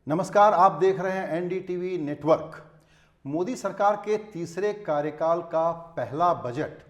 नमस्कार, आप देख रहे हैं एनडीटीवी नेटवर्क। मोदी सरकार के तीसरे कार्यकाल का पहला बजट,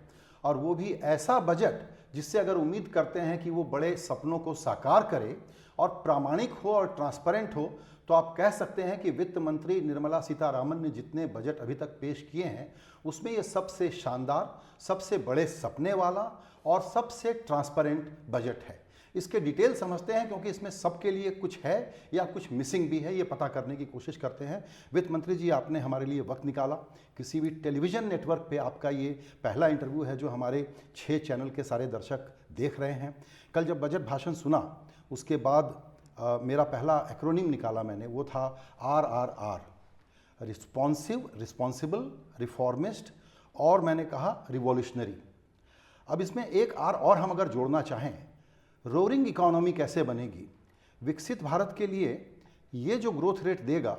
और वो भी ऐसा बजट जिससे अगर उम्मीद करते हैं कि वो बड़े सपनों को साकार करे और प्रामाणिक हो और ट्रांसपेरेंट हो, तो आप कह सकते हैं कि वित्त मंत्री निर्मला सीतारामन ने जितने बजट अभी तक पेश किए हैं उसमें ये सबसे शानदार, सबसे बड़े सपने वाला और सबसे ट्रांसपेरेंट बजट है। इसके डिटेल समझते हैं, क्योंकि इसमें सबके लिए कुछ है या कुछ मिसिंग भी है, ये पता करने की कोशिश करते हैं। वित्त मंत्री जी, आपने हमारे लिए वक्त निकाला। किसी भी टेलीविज़न नेटवर्क पे आपका ये पहला इंटरव्यू है जो हमारे 6 चैनल के सारे दर्शक देख रहे हैं। कल जब बजट भाषण सुना उसके बाद मेरा पहला एक्रोनिम निकाला मैंने, वो था RRR, रिस्पॉन्सिव, रिस्पॉन्सिबल, रिफॉर्मिस्ट और मैंने कहा रिवॉल्यूशनरी। अब इसमें एक आर और हम अगर जोड़ना चाहें, रोरिंग इकोनॉमी कैसे बनेगी। विकसित भारत के लिए ये जो ग्रोथ रेट देगा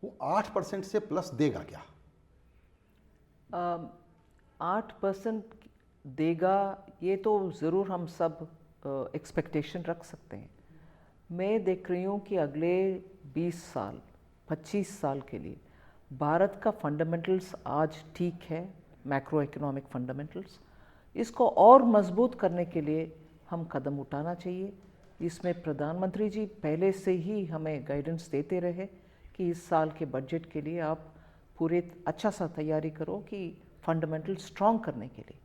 वो 8% से प्लस देगा क्या? 8% देगा, ये तो ज़रूर हम सब एक्सपेक्टेशन रख सकते हैं। मैं देख रही हूँ कि अगले 20 साल 25 साल के लिए भारत का फंडामेंटल्स आज ठीक है, मैक्रो इकोनॉमिक फंडामेंटल्स। इसको और मजबूत करने के लिए हम कदम उठाना चाहिए। इसमें प्रधानमंत्री जी पहले से ही हमें गाइडेंस देते रहे कि इस साल के बजट के लिए आप पूरे अच्छा सा तैयारी करो कि फंडामेंटल स्ट्रॉन्ग करने के लिए।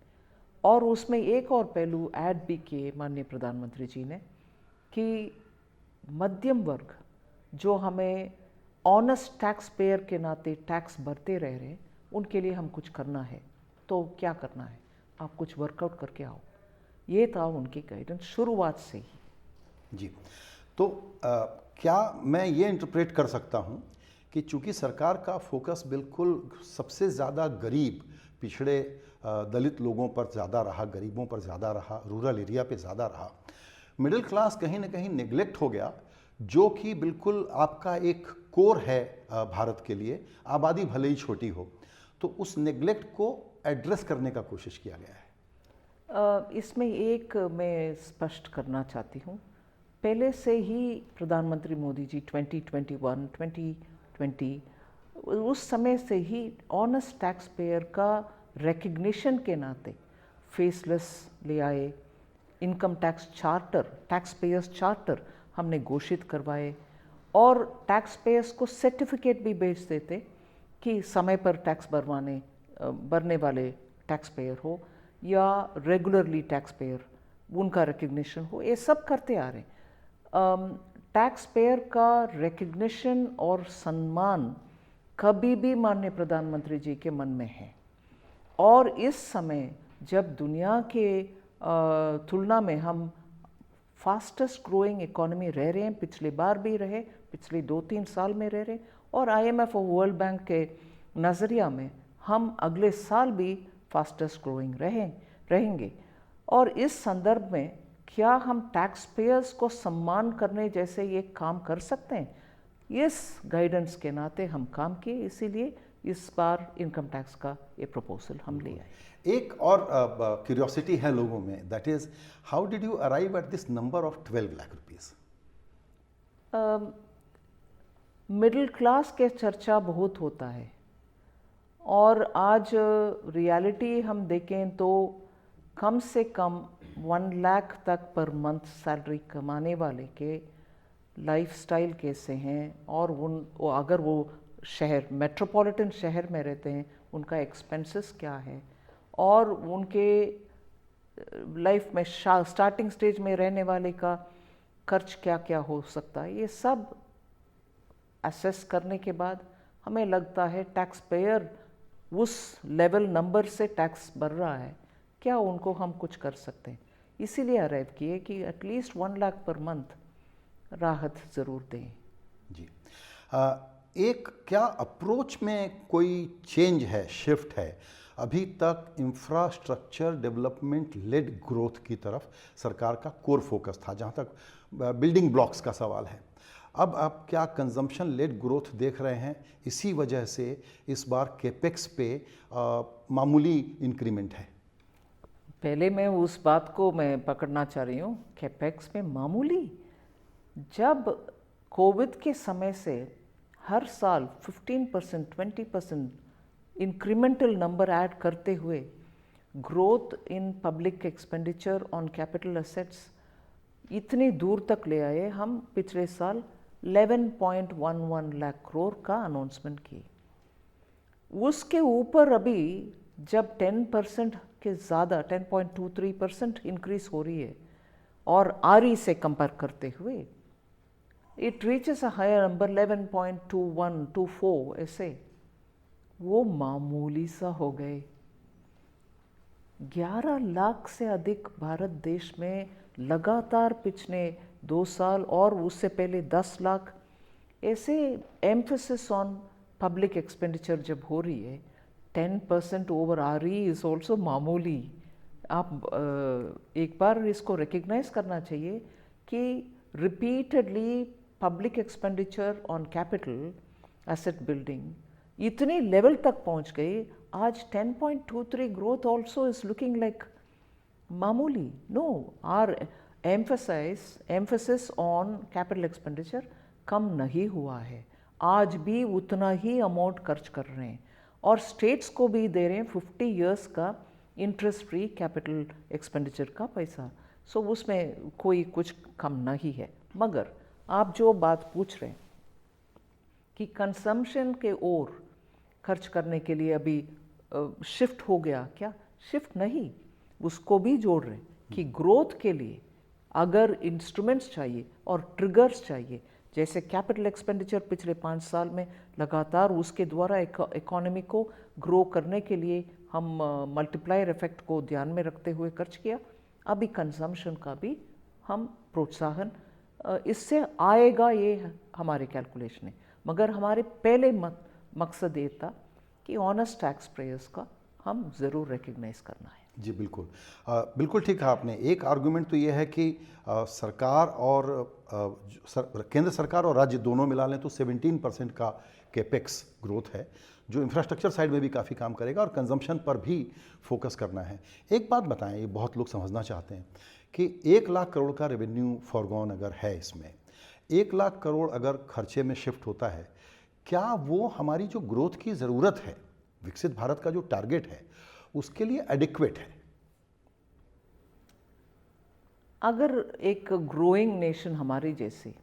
और उसमें एक और पहलू ऐड भी किए माननीय प्रधानमंत्री जी ने कि मध्यम वर्ग जो हमें ऑनेस्ट टैक्स पेयर के नाते टैक्स भरते रह रहे, उनके लिए हम कुछ करना है। तो क्या करना है? आप कुछ वर्कआउट करके आओ। ये था उनकी गाइडेंस शुरुआत से ही। जी, तो क्या मैं ये इंटरप्रेट कर सकता हूँ कि चूंकि सरकार का फोकस बिल्कुल सबसे ज़्यादा गरीब, पिछड़े, दलित लोगों पर ज़्यादा रहा, गरीबों पर ज़्यादा रहा, रूरल एरिया पे ज़्यादा रहा, मिडिल क्लास कहीं ना कहीं नेग्लेक्ट हो गया, जो कि बिल्कुल आपका एक कोर है भारत के लिए, आबादी भले ही छोटी हो, तो उस नेग्लेक्ट को एड्रेस करने का कोशिश किया गया है। इसमें एक मैं स्पष्ट करना चाहती हूँ। पहले से ही प्रधानमंत्री मोदी जी 2021, 2020 उस समय से ही ऑनेस्ट टैक्स पेयर का रिकग्निशन के नाते फेसलेस ले आए। Income tax charter, tax payers charter हमने घोषित करवाए और टैक्स पेयर्स को सर्टिफिकेट भी भेज देते कि समय पर टैक्स भरने वाले टैक्स पेयर हो या रेगुलरली टैक्स पेयर, उनका रिकग्निशन हो। ये सब करते आ रहे हैं। टैक्स पेयर का रिकग्निशन और सम्मान कभी भी माननीय प्रधानमंत्री जी के मन में है। और इस समय जब दुनिया के तुलना में हम फास्टेस्ट ग्रोइंग इकोनॉमी रह रहे हैं, पिछले बार भी रहे, पिछले 2-3 साल में रह रहे, और IMF और वर्ल्ड बैंक के नज़रिया में हम अगले साल भी फास्टेस्ट ग्रोइंग रहेंगे। और इस संदर्भ में क्या हम टैक्स पेयर्स को सम्मान करने जैसे ये काम कर सकते हैं? इस गाइडेंस के नाते हम काम किए, इसीलिए इस बार इनकम टैक्स का ये प्रपोजल हम ले आए। एक और क्यूरियोसिटी है लोगों में, that is how did you arrive at this number of 12 lakh rupees? Middle class के चर्चा बहुत होता है, और आज रियलिटी हम देखें तो कम से कम 1 लाख तक पर मंथ सैलरी कमाने वाले के लाइफस्टाइल कैसे हैं, और अगर वो शहर, मेट्रोपॉलिटन शहर में रहते हैं, उनका एक्सपेंसेस क्या है, और उनके लाइफ में स्टार्टिंग स्टेज में रहने वाले का खर्च क्या क्या हो सकता है, ये सब असेस करने के बाद हमें लगता है टैक्स पेयर उस लेवल नंबर से टैक्स भर रहा है, क्या उनको हम कुछ कर सकते हैं। इसीलिए अराइव किए कि एटलीस्ट 1 लाख पर मंथ राहत ज़रूर दें। जी, एक क्या अप्रोच में कोई चेंज है, शिफ्ट है? अभी तक इंफ्रास्ट्रक्चर डेवलपमेंट लेड ग्रोथ की तरफ सरकार का कोर फोकस था, जहाँ तक बिल्डिंग ब्लॉक्स का सवाल है। अब आप क्या कंजम्पशन लेड ग्रोथ देख रहे हैं? इसी वजह से इस बार केपेक्स पे मामूली इंक्रीमेंट है। पहले मैं उस बात को मैं पकड़ना चाह रही हूँ, केपेक्स में मामूली। जब कोविड के समय से हर साल 15%, 20% इंक्रीमेंटल नंबर ऐड करते हुए growth in public expenditure on capital assets इतनी दूर तक ले आए। हम पिछले साल 11.11 लाख करोड़ का अनाउंसमेंट की। उसके ऊपर अभी जब 10% के ज़्यादा 10.23% इंक्रीज हो रही है और आरई से कंपेयर करते हुए it reaches a higher number 11.21, 24 ऐसे, वो मामूली सा हो गए। 11 लाख से अधिक भारत देश में लगातार पिछले 2 साल और उससे पहले 10 लाख ऐसे एम्फेसिस ऑन पब्लिक एक्सपेंडिचर जब हो रही है, 10% ओवर आरई इज ऑल्सो मामूली। आप एक बार इसको रिकग्नाइज करना चाहिए कि repeatedly public expenditure on capital asset building इतने लेवल तक पहुंच गई। आज 10.23 growth also is looking like मामूली। No, our emphasis on capital expenditure कम नहीं हुआ है। आज भी उतना ही अमाउंट खर्च कर रहे हैं और स्टेट्स को भी दे रहे हैं 50 इयर्स का इंटरेस्ट फ्री कैपिटल एक्सपेंडिचर का पैसा। सो उसमें कोई कुछ कम नहीं है। मगर आप जो बात पूछ रहे हैं कि कंजम्पशन के ओर खर्च करने के लिए अभी शिफ्ट हो गया, क्या शिफ्ट नहीं, उसको भी जोड़ रहे हैं कि ग्रोथ के लिए अगर इंस्ट्रूमेंट्स चाहिए और ट्रिगर्स चाहिए, जैसे कैपिटल एक्सपेंडिचर पिछले 5 साल में लगातार उसके द्वारा इकोनॉमी को ग्रो करने के लिए हम मल्टीप्लायर इफेक्ट को ध्यान में रखते हुए खर्च किया। अभी कंजम्पशन का भी हम प्रोत्साहन इससे आएगा, ये हमारे कैलकुलेशन है। मगर हमारे पहले मकसद ये था कि ऑनेस्ट टैक्स पेयर्स का हम ज़रूर रिकग्नाइज करना है। जी बिल्कुल, बिल्कुल ठीक कहा आपने। एक आर्गुमेंट तो ये है कि सरकार और केंद्र सरकार और राज्य दोनों मिला लें तो 17% का कैपेक्स ग्रोथ है, जो इंफ्रास्ट्रक्चर साइड में भी काफ़ी काम करेगा और कंजम्पशन पर भी फोकस करना है। एक बात बताएं, ये बहुत लोग समझना चाहते हैं कि 1 लाख करोड़ का रेवेन्यू फॉरगॉन अगर है, इसमें 1 लाख करोड़ अगर खर्चे में शिफ्ट होता है, क्या वो हमारी जो ग्रोथ की ज़रूरत है, विकसित भारत का जो टारगेट है, उसके लिए एडिक्वेट है? अगर एक ग्रोइंग नेशन हमारी जैसी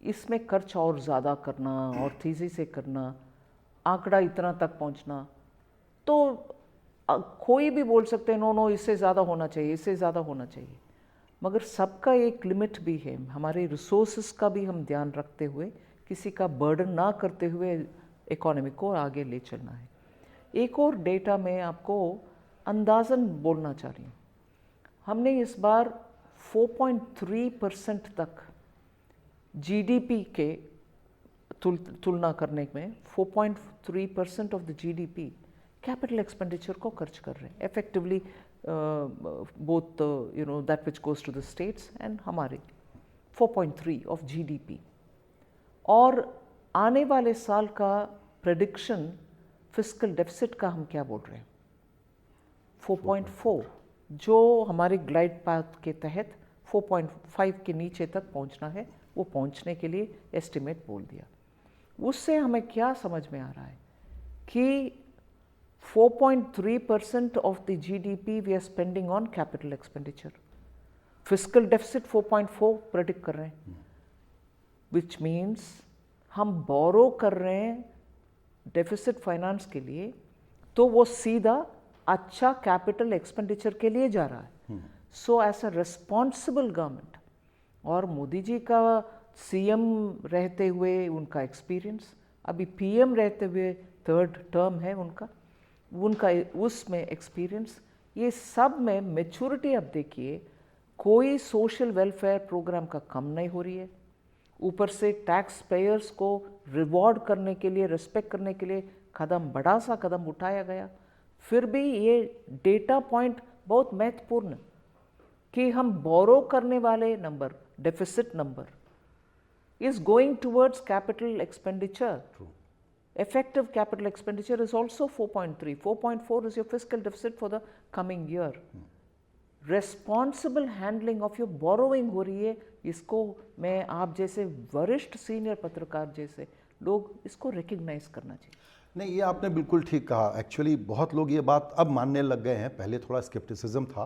इसमें खर्च और ज़्यादा करना और तेज़ी से करना, आंकड़ा इतना तक पहुंचना, तो कोई भी बोल सकते हैं नो नो इससे ज़्यादा होना चाहिए, इससे ज़्यादा होना चाहिए। मगर सबका एक लिमिट भी है। हमारे रिसोर्सेस का भी हम ध्यान रखते हुए, किसी का बर्डन ना करते हुए इकोनॉमी को आगे ले चलना है। एक और डेटा मैं आपको अंदाज़न बोलना चाह रही हूँ। हमने इस बार 4.3% तक जीडीपी के तुलना करने में 4.3% of the GDP capital expenditure को खर्च कर रहे हैं effectively, both that which goes to the states and हमारे 4.3 ऑफ जीडीपी। और आने वाले साल का प्रेडिक्शन फिस्कल डेफिसिट का हम क्या बोल रहे हैं, 4.4, जो हमारे ग्लाइड पाथ के तहत 4.5 के नीचे तक पहुंचना है। वो पहुंचने के लिए एस्टिमेट बोल दिया। उससे हमें क्या समझ में आ रहा है कि 4.3% of the GDP we are spending on capital expenditure. Fiscal deficit 4.4 predict कर रहे हैं, विच मीन्स हम बोरो कर रहे हैं डेफिसिट फाइनेंस के लिए, तो वो सीधा अच्छा कैपिटल एक्सपेंडिचर के लिए जा रहा है। So as a responsible government, और मोदी जी का सीएम रहते हुए उनका एक्सपीरियंस, अभी पीएम रहते हुए 3rd टर्म है उनका उसमें एक्सपीरियंस, ये सब में मैच्योरिटी अब देखिए, कोई सोशल वेलफेयर प्रोग्राम का कम नहीं हो रही है। ऊपर से टैक्स पेयर्स को रिवॉर्ड करने के लिए, रिस्पेक्ट करने के लिए बड़ा सा कदम उठाया गया। फिर भी ये डेटा पॉइंट बहुत महत्वपूर्ण कि हम बोरो करने वाले number, deficit number is going towards capital expenditure. Effective capital expenditure is also 4.3. 4.4 is your fiscal deficit for the coming year. Responsible handling of your borrowing हो रही है, इसको मैं आप जैसे वरिष्ठ सीनियर पत्रकार जैसे लोग इसको रिकग्नाइज करना चाहिए। नहीं, ये आपने बिल्कुल ठीक कहा। एक्चुअली बहुत लोग ये बात अब मानने लग गए हैं, पहले थोड़ा स्केप्टिसिज्म था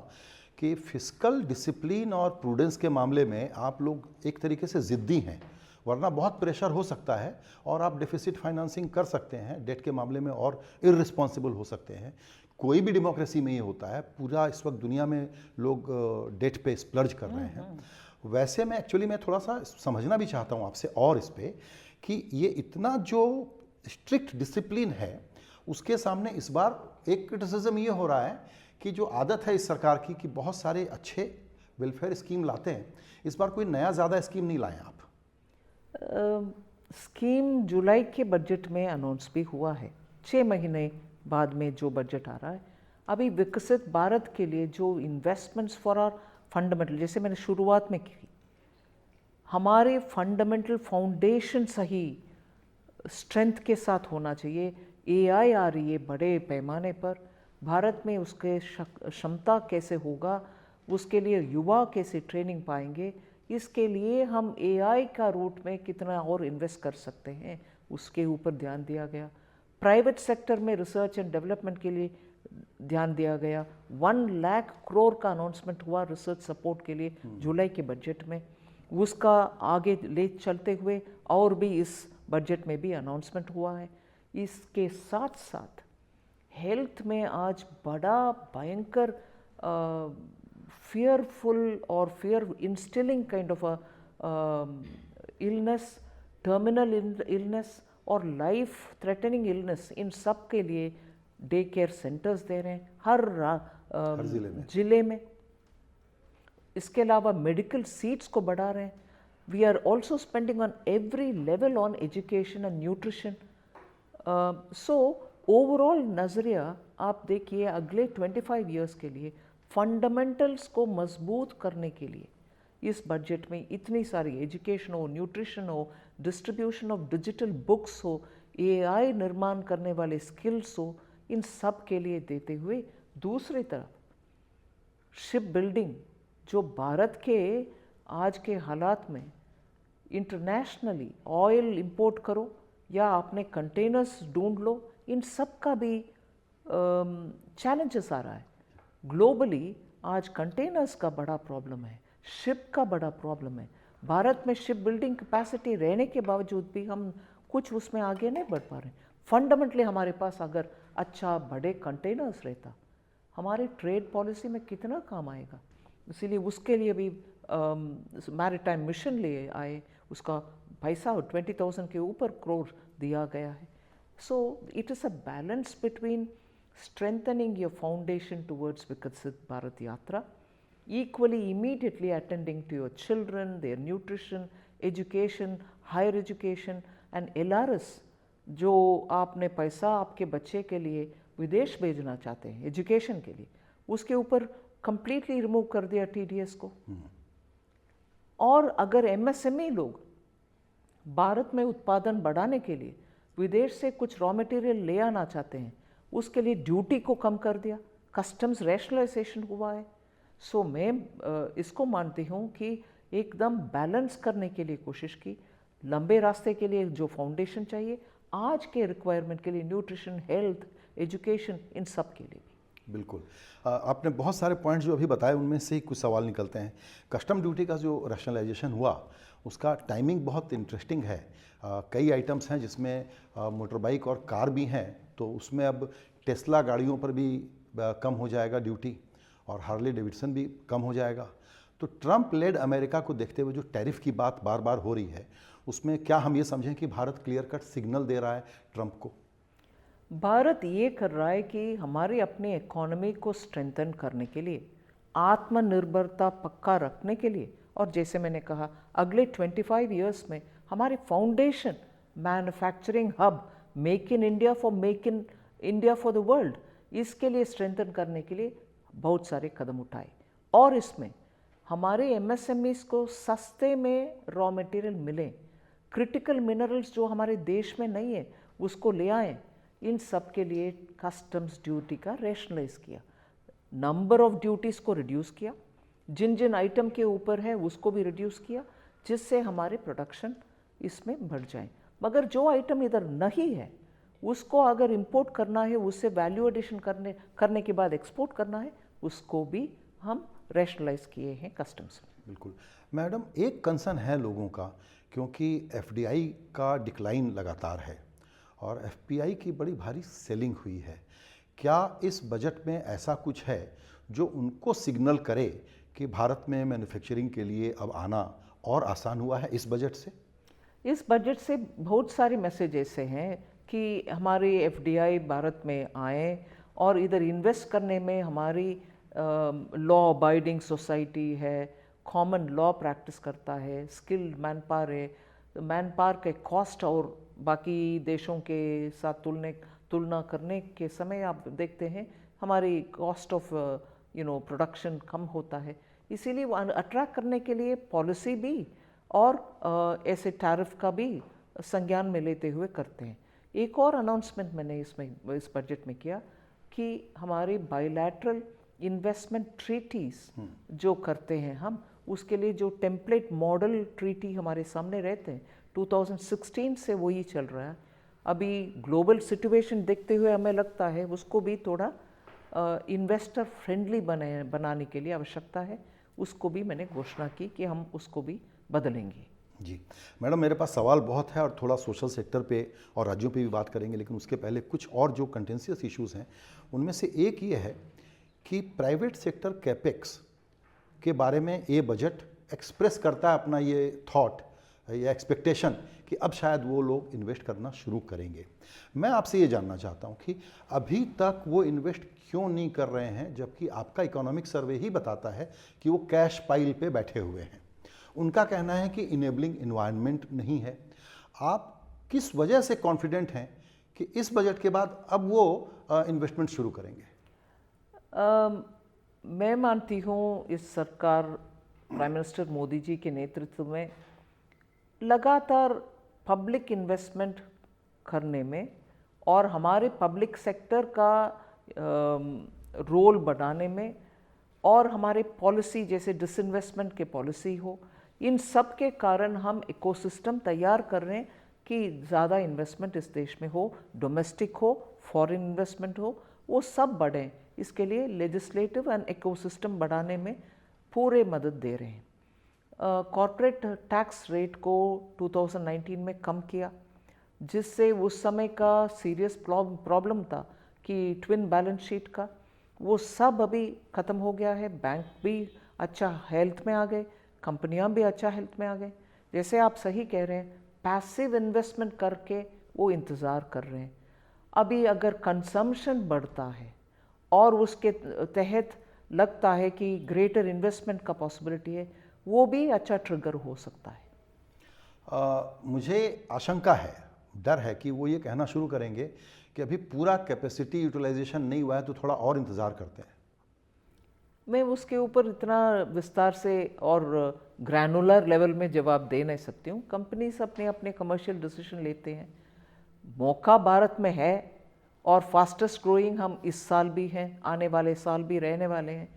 कि फिस्कल डिसिप्लिन और प्रूडेंस के मामले में आप लोग एक तरीके से ज़िद्दी हैं, वरना बहुत प्रेशर हो सकता है और आप डेफिसिट फाइनेंसिंग कर सकते हैं, डेट के मामले में और इररिस्पॉन्सिबल हो सकते हैं। कोई भी डेमोक्रेसी में ये होता है, पूरा इस वक्त दुनिया में लोग डेट पे स्प्लर्ज कर रहे हैं। वैसे में एक्चुअली मैं थोड़ा सा समझना भी चाहता हूँ आपसे और इस पे कि ये इतना जो स्ट्रिक्ट डिसिप्लिन है उसके सामने इस बार एक क्रिटिसिज्म ये हो रहा है कि जो आदत है इस सरकार की कि बहुत सारे अच्छे वेलफेयर स्कीम लाते हैं, इस बार कोई नया ज़्यादा स्कीम नहीं लाए आप। स्कीम जुलाई के बजट में अनाउंस भी हुआ है, 6 महीने बाद में जो बजट आ रहा है। अभी विकसित भारत के लिए जो इन्वेस्टमेंट्स फॉर आवर फंडामेंटल, जैसे मैंने शुरुआत में की, हमारे फंडामेंटल फाउंडेशन सही स्ट्रेंथ के साथ होना चाहिए। एआई आ रही है बड़े पैमाने पर, भारत में उसके क्षमता कैसे होगा, उसके लिए युवा कैसे ट्रेनिंग पाएंगे, इसके लिए हम एआई का रूट में कितना और इन्वेस्ट कर सकते हैं, उसके ऊपर ध्यान दिया गया। प्राइवेट सेक्टर में रिसर्च एंड डेवलपमेंट के लिए ध्यान दिया गया। 1 लाख करोड़ का अनाउंसमेंट हुआ रिसर्च सपोर्ट के लिए जुलाई के बजट में, उसका आगे ले चलते हुए और भी इस बजट में भी अनाउंसमेंट हुआ है। इसके साथ साथ हेल्थ में आज बड़ा भयंकर fearful or fear instilling kind of a illness, terminal illness और लाइफ थ्रेटनिंग इलनेस, इन सब के लिए डे केयर सेंटर्स दे रहे हैं हर जिले में। इसके अलावा मेडिकल सीट्स को बढ़ा रहे हैं। We are also spending on every level on education and nutrition. So overall नज़रिया आप देखिए, अगले 25 इयर्स के लिए फंडामेंटल्स को मजबूत करने के लिए इस बजट में इतनी सारी एजुकेशन हो, न्यूट्रिशन हो, डिस्ट्रीब्यूशन ऑफ डिजिटल बुक्स हो, एआई निर्माण करने वाले स्किल्स हो, इन सब के लिए देते हुए दूसरी तरफ शिप बिल्डिंग, जो भारत के आज के हालात में इंटरनेशनली ऑयल इंपोर्ट करो या आपने कंटेनर्स ढूंढ लो, इन सब का भी चैलेंजेस आ रहा है। ग्लोबली आज कंटेनर्स का बड़ा प्रॉब्लम है, शिप का बड़ा प्रॉब्लम है। भारत में शिप बिल्डिंग कैपेसिटी रहने के बावजूद भी हम कुछ उसमें आगे नहीं बढ़ पा रहे। फंडामेंटली हमारे पास अगर अच्छा बड़े कंटेनर्स रहता, हमारे ट्रेड पॉलिसी में कितना काम आएगा। इसीलिए उसके लिए भी मैरीटाइम मिशन ले आए, उसका पैसा 20,000 के ऊपर करोड़ दिया गया है। So it is a balance between strengthening your foundation towards Viksit Bharat Yatra, equally immediately attending to your children, their nutrition, education, higher education and LRS, जो आपने पैसा आपके बच्चे के लिए विदेश भेजना चाहते हैं एजुकेशन के लिए, उसके ऊपर completely रिमूव कर दिया TDS को। और अगर MSME लोग भारत में उत्पादन बढ़ाने के लिए विदेश से कुछ रॉ मटेरियल ले आना चाहते हैं, उसके लिए ड्यूटी को कम कर दिया, कस्टम्स रैशनलाइजेशन हुआ है। सो मैं इसको मानती हूँ कि एकदम बैलेंस करने के लिए कोशिश की। लंबे रास्ते के लिए जो फाउंडेशन चाहिए, आज के रिक्वायरमेंट के लिए न्यूट्रिशन, हेल्थ, एजुकेशन, इन सब के लिए भी। बिल्कुल, आपने बहुत सारे पॉइंट्स जो अभी बताए उनमें से ही कुछ सवाल निकलते हैं। कस्टम ड्यूटी का जो रैशनलाइजेशन हुआ उसका टाइमिंग बहुत इंटरेस्टिंग है। कई आइटम्स हैं जिसमें मोटर बाइक और कार भी हैं, तो उसमें अब टेस्ला गाड़ियों पर भी कम हो जाएगा ड्यूटी और हार्ले डेविडसन भी कम हो जाएगा। तो ट्रंप लेड अमेरिका को देखते हुए जो टैरिफ की बात बार बार हो रही है, उसमें क्या हम ये समझें कि भारत क्लियर कट सिग्नल दे रहा है ट्रंप को? भारत ये कर रहा है कि हमारी अपनी इकोनॉमी को स्ट्रेंथन करने के लिए, आत्मनिर्भरता पक्का रखने के लिए, और जैसे मैंने कहा अगले 25 इयर्स में हमारी foundation manufacturing hub make in India for the world, इसके लिए स्ट्रेंथन करने के लिए बहुत सारे कदम उठाए। और इसमें हमारे MSMEs को सस्ते में रॉ मटेरियल मिले, क्रिटिकल मिनरल्स जो हमारे देश में नहीं है उसको ले आएँ, इन सब के लिए कस्टम्स ड्यूटी का रैशनलाइज किया। नंबर ऑफ ड्यूटीज़ को रिड्यूस किया, जिन जिन आइटम के ऊपर है उसको भी रिड्यूस किया, जिससे हमारे प्रोडक्शन इसमें बढ़ जाए। मगर जो आइटम इधर नहीं है उसको अगर इंपोर्ट करना है, उससे वैल्यू एडिशन करने के बाद एक्सपोर्ट करना है, उसको भी हम रैशनलाइज किए हैं कस्टम्स में। बिल्कुल मैडम, एक कंसर्न है लोगों का, क्योंकि एफडीआई का डिक्लाइन लगातार है और एफपीआई की बड़ी भारी सेलिंग हुई है। क्या इस बजट में ऐसा कुछ है जो उनको सिग्नल करे कि भारत में मैन्युफैक्चरिंग के लिए अब आना और आसान हुआ है इस बजट से? इस बजट से बहुत सारे मैसेज ऐसे हैं कि हमारे एफडीआई भारत में आए और इधर इन्वेस्ट करने में हमारी लॉ अबाइडिंग सोसाइटी है, कॉमन लॉ प्रैक्टिस करता है, स्किल्ड मैन पावर है, मैन पावर के कॉस्ट और बाकी देशों के साथ तुलना करने के समय आप देखते हैं हमारी कॉस्ट ऑफ प्रोडक्शन कम होता है। इसीलिए वो अट्रैक्ट करने के लिए पॉलिसी भी और ऐसे टैरिफ का भी संज्ञान में लेते हुए करते हैं। एक और अनाउंसमेंट मैंने इस बजट में किया कि हमारी बायलैटरल इन्वेस्टमेंट ट्रीटीज़ जो करते हैं हम, उसके लिए जो टेम्पलेट मॉडल ट्रीटी हमारे सामने रहते हैं 2016 से वही चल रहा है। अभी ग्लोबल सिचुएशन देखते हुए हमें लगता है उसको भी थोड़ा इन्वेस्टर फ्रेंडली बनाने के लिए आवश्यकता है। उसको भी मैंने घोषणा की कि हम उसको भी बदलेंगे। जी मैडम, मेरे पास सवाल बहुत है और थोड़ा सोशल सेक्टर पे और राज्यों पे भी बात करेंगे, लेकिन उसके पहले कुछ और जो कंटेंशियस इश्यूज़ हैं उनमें से एक ये है कि प्राइवेट सेक्टर कैपेक्स के बारे में ये बजट एक्सप्रेस करता है अपना ये थॉट या एक्सपेक्टेशन कि अब शायद वो लोग इन्वेस्ट करना शुरू करेंगे। मैं आपसे ये जानना चाहता हूँ कि अभी तक वो इन्वेस्ट क्यों नहीं कर रहे हैं, जबकि आपका इकोनॉमिक सर्वे ही बताता है कि वो कैश पाइल पे बैठे हुए हैं। उनका कहना है कि इनेबलिंग इन्वायरमेंट नहीं है। आप किस वजह से कॉन्फिडेंट हैं कि इस बजट के बाद अब वो इन्वेस्टमेंट शुरू करेंगे? मैं मानती हूँ इस सरकार प्राइम मिनिस्टर मोदी जी के नेतृत्व में लगातार पब्लिक इन्वेस्टमेंट करने में और हमारे पब्लिक सेक्टर का रोल बढ़ाने में और हमारे पॉलिसी जैसे डिसइन्वेस्टमेंट के पॉलिसी हो, इन सब के कारण हम इकोसिस्टम तैयार कर रहे हैं कि ज़्यादा इन्वेस्टमेंट इस देश में हो, डोमेस्टिक हो, फॉरेन इन्वेस्टमेंट हो, वो सब बढ़ें। इसके लिए लेजिस्लेटिव एंड इकोसिस्टम बढ़ाने में पूरे मदद दे रहे हैं। कॉर्पोरेट टैक्स रेट को 2019 में कम किया, जिससे उस समय का सीरियस प्रॉब्लम था कि ट्विन बैलेंस शीट का, वो सब अभी ख़त्म हो गया है। बैंक भी अच्छा हेल्थ में आ गए, कंपनियां भी अच्छा हेल्थ में आ गए। जैसे आप सही कह रहे हैं, पैसिव इन्वेस्टमेंट करके वो इंतज़ार कर रहे हैं। अभी अगर कंजम्पशन बढ़ता है और उसके तहत लगता है कि ग्रेटर इन्वेस्टमेंट का पॉसिबिलिटी है, वो भी अच्छा ट्रिगर हो सकता है। मुझे आशंका है, डर है कि वो ये कहना शुरू करेंगे कि अभी पूरा कैपेसिटी यूटिलाइजेशन नहीं हुआ है तो थोड़ा और इंतज़ार करते हैं। मैं उसके ऊपर इतना विस्तार से और ग्रैनुलर लेवल में जवाब दे नहीं सकती हूँ। कंपनीज अपने अपने कमर्शियल डिसीजन लेते हैं। मौका भारत में है और फास्टेस्ट ग्रोइंग हम इस साल भी हैं, आने वाले साल भी रहने वाले हैं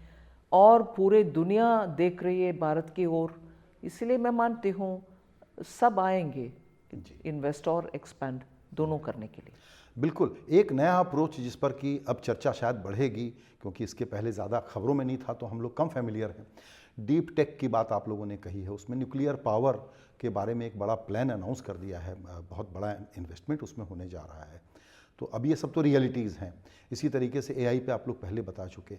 और पूरे दुनिया देख रही है भारत की ओर। इसलिए मैं मानती हूँ सब आएंगे इन्वेस्ट और एक्सपैंड दोनों करने के लिए। बिल्कुल, एक नया अप्रोच जिस पर कि अब चर्चा शायद बढ़ेगी, क्योंकि इसके पहले ज़्यादा खबरों में नहीं था तो हम लोग कम फैमिलियर हैं। डीप टेक की बात आप लोगों ने कही है, उसमें न्यूक्लियर पावर के बारे में एक बड़ा प्लान अनाउंस कर दिया है, बहुत बड़ा इन्वेस्टमेंट उसमें होने जा रहा है। तो अब ये सब तो रियलिटीज़ हैं। इसी तरीके से एआई पे आप लोग पहले बता चुके।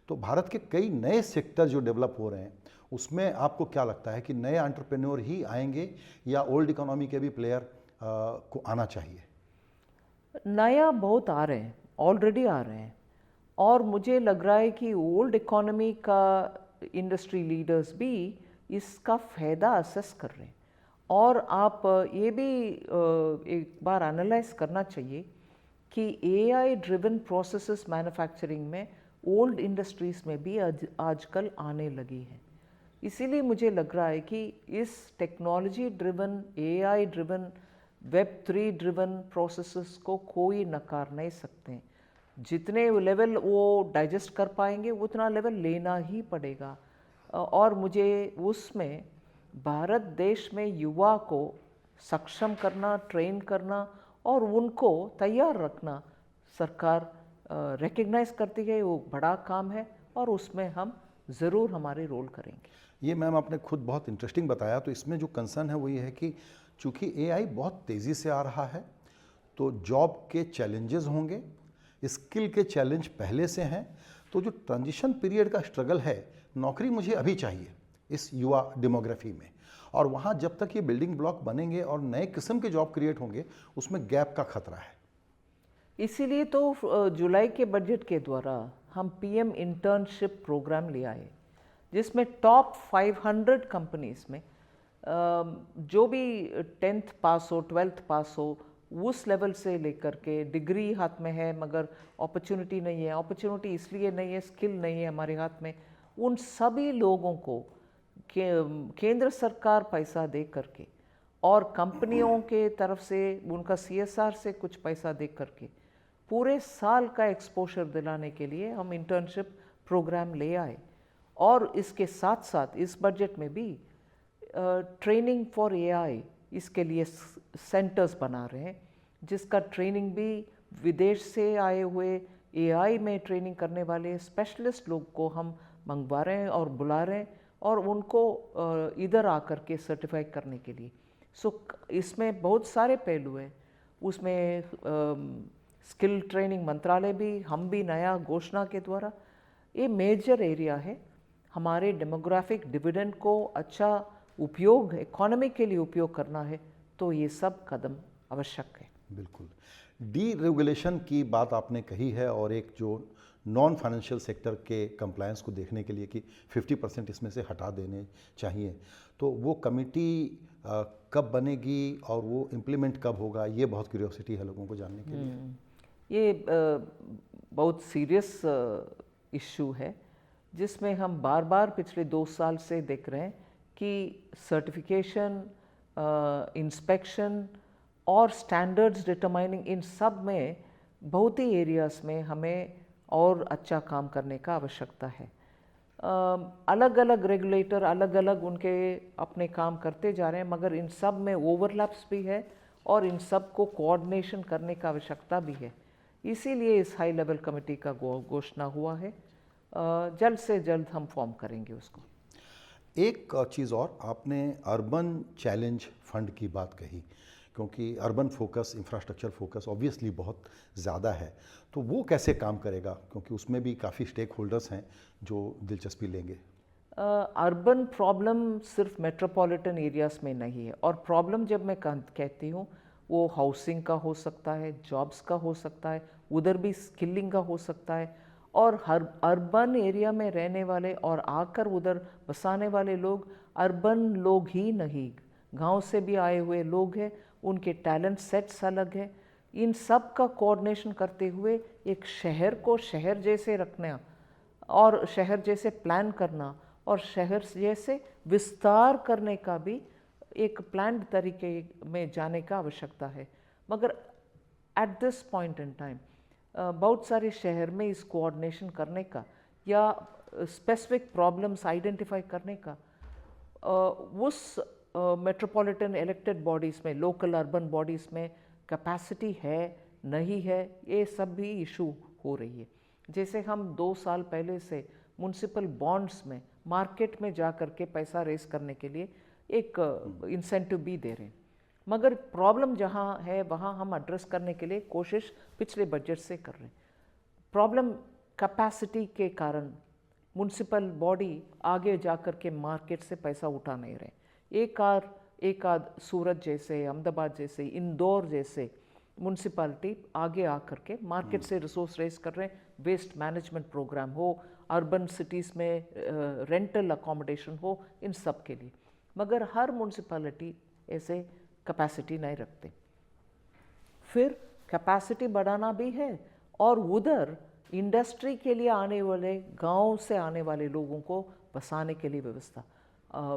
तो भारत के कई नए सेक्टर जो डेवलप हो रहे हैं, उसमें आपको क्या लगता है कि नए एंटरप्रेन्योर ही आएंगे या ओल्ड इकोनॉमी के भी प्लेयर को आना चाहिए? नया बहुत आ रहे हैं, ऑलरेडी आ रहे हैं, और मुझे लग रहा है कि ओल्ड इकोनॉमी का इंडस्ट्री लीडर्स भी इसका फ़ायदा असेस कर रहे हैं। और आप ये भी एक बार एनालाइज करना चाहिए कि एआई ड्रिवन प्रोसेसेस मैन्युफैक्चरिंग में ओल्ड इंडस्ट्रीज़ में भी आजकल आने लगी हैं। इसीलिए मुझे लग रहा है कि इस technology driven, AI driven, web 3 driven processes को कोई नकार नहीं सकते हैं। जितने लेवल वो डाइजेस्ट कर पाएंगे उतना लेवल लेना ही पड़ेगा। और मुझे उसमें भारत देश में युवा को सक्षम करना, ट्रेन करना और उनको तैयार रखना सरकार रिकग्नाइज करती है, वो बड़ा काम है और उसमें हम ज़रूर हमारे रोल करेंगे। ये मैम आपने खुद बहुत इंटरेस्टिंग बताया। तो इसमें जो कंसर्न है वो ये है कि चूंकि एआई बहुत तेज़ी से आ रहा है तो जॉब के चैलेंजेस होंगे, स्किल के चैलेंज पहले से हैं, तो जो ट्रांजिशन पीरियड का स्ट्रगल है, नौकरी मुझे अभी चाहिए इस युवा डेमोग्राफी में, और वहाँ जब तक ये बिल्डिंग ब्लॉक बनेंगे और नए किस्म के जॉब क्रिएट होंगे उसमें गैप का खतरा है। इसीलिए तो जुलाई के बजट के द्वारा हम पीएम इंटर्नशिप प्रोग्राम ले आए, जिसमें टॉप 500 कंपनीज में जो भी 10th पास हो, 12th पास हो, उस लेवल से लेकर के डिग्री हाथ में है मगर अपॉर्चुनिटी नहीं है, अपॉर्चुनिटी इसलिए नहीं है, स्किल नहीं है हमारे हाथ में, उन सभी लोगों को केंद्र सरकार पैसा दे करके और कंपनियों के तरफ से उनका CSR से कुछ पैसा दे करके पूरे साल का एक्सपोजर दिलाने के लिए हम इंटर्नशिप प्रोग्राम ले आए। और इसके साथ साथ इस बजट में भी ट्रेनिंग फॉर एआई, इसके लिए सेंटर्स बना रहे हैं, जिसका ट्रेनिंग भी विदेश से आए हुए एआई में ट्रेनिंग करने वाले स्पेशलिस्ट लोग को हम मंगवा रहे हैं और बुला रहे हैं और उनको इधर आकर के सर्टिफाई करने के लिए। इसमें बहुत सारे पहलू हैं। उसमें स्किल ट्रेनिंग मंत्रालय भी, हम भी नया घोषणा के द्वारा, ये मेजर एरिया है। हमारे डेमोग्राफिक डिविडेंड को अच्छा उपयोग, इकोनॉमी के लिए उपयोग करना है तो ये सब कदम आवश्यक है। बिल्कुल। डी रेगुलेशन की बात आपने कही है और एक जो नॉन फाइनेंशियल सेक्टर के कंप्लायंस को देखने के लिए कि 50% इसमें से हटा देने चाहिए, तो वो कमेटी कब बनेगी और वो इम्प्लीमेंट कब होगा, ये बहुत क्यूरियोसिटी है लोगों को जानने के लिए। ये बहुत सीरियस इशू है जिसमें हम बार बार पिछले 2 साल से देख रहे हैं कि सर्टिफिकेशन, इंस्पेक्शन और स्टैंडर्ड्स डिटरमाइनिंग, इन सब में बहुत ही एरियाज़ में हमें और अच्छा काम करने का आवश्यकता है। अलग अलग रेगुलेटर अलग अलग उनके अपने काम करते जा रहे हैं, मगर इन सब में ओवरलैप्स भी है और इन सब को कोऑर्डिनेशन करने का आवश्यकता भी है। इसीलिए इस हाई लेवल कमेटी का घोषणा हुआ है। जल्द से जल्द हम फॉर्म करेंगे उसको। एक चीज़ और, आपने अर्बन चैलेंज फंड की बात कही, क्योंकि urban focus, infrastructure focus obviously बहुत ज़्यादा है, तो वो कैसे काम करेगा, क्योंकि उसमें भी काफ़ी स्टेक होल्डर्स हैं जो दिलचस्पी लेंगे। अर्बन प्रॉब्लम सिर्फ मेट्रोपॉलिटन एरियाज़ में नहीं है, और प्रॉब्लम जब मैं कहती हूँ वो हाउसिंग का हो सकता है, जॉब्स का हो सकता है, उधर भी स्किलिंग का हो सकता है, और हर अर्बन एरिया में रहने वाले और आकर उधर बसाने वाले लोग अर्बन लोग ही नहीं, गांव से भी आए हुए लोग हैं, उनके टैलेंट सेट्स अलग है। इन सब का कोऑर्डिनेशन करते हुए एक शहर को शहर जैसे रखना और शहर जैसे प्लान करना और शहर जैसे विस्तार करने का भी एक प्लान्ड तरीके में जाने का आवश्यकता है। मगर at this point in time बहुत सारे शहर में इस कोऑर्डिनेशन करने का या स्पेसिफिक प्रॉब्लम्स आइडेंटिफाई करने का उस मेट्रोपॉलिटन इलेक्टेड बॉडीज़ में, लोकल अर्बन बॉडीज़ में कैपेसिटी है नहीं है, ये सब भी इशू हो रही है। जैसे हम 2 साल पहले से म्युनिसिपल बॉन्ड्स में मार्केट में जा कर के पैसा रेस करने के लिए एक इंसेंटिव भी दे रहे हैं, मगर प्रॉब्लम जहाँ है वहाँ हम एड्रेस करने के लिए कोशिश पिछले बजट से कर रहे हैं। प्रॉब्लम कैपेसिटी के कारण म्युनिसिपल बॉडी आगे जा कर के मार्केट से पैसा उठा नहीं रहे। एक आध सूरत जैसे, अहमदाबाद जैसे, इंदौर जैसे म्युनिसिपैलिटी आगे आकर के मार्केट से रिसोर्स रेस कर रहे हैं। वेस्ट मैनेजमेंट प्रोग्राम हो, अर्बन सिटीज़ में रेंटल अकोमोडेशन हो, इन सब के लिए, मगर हर म्युनिसिपैलिटी ऐसे कैपेसिटी नहीं रखते। फिर कैपेसिटी बढ़ाना भी है और उधर इंडस्ट्री के लिए आने वाले, गांव से आने वाले लोगों को बसाने के लिए व्यवस्था,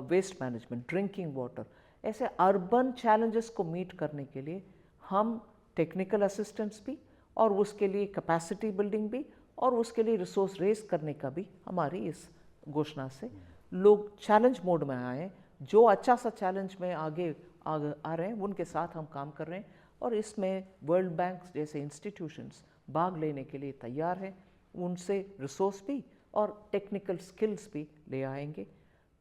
वेस्ट मैनेजमेंट, ड्रिंकिंग वाटर, ऐसे अर्बन चैलेंजेस को मीट करने के लिए हम टेक्निकल असिस्टेंस भी और उसके लिए कैपेसिटी बिल्डिंग भी और उसके लिए रिसोर्स रेज करने का भी हमारी इस घोषणा से लोग चैलेंज मोड में आए। जो अच्छा सा चैलेंज में आगे आ रहे हैं उनके साथ हम काम कर रहे हैं और इसमें वर्ल्ड बैंक जैसे इंस्टीट्यूशंस भाग लेने के लिए तैयार हैं। उनसे रिसोर्स भी और टेक्निकल स्किल्स भी ले आएंगे।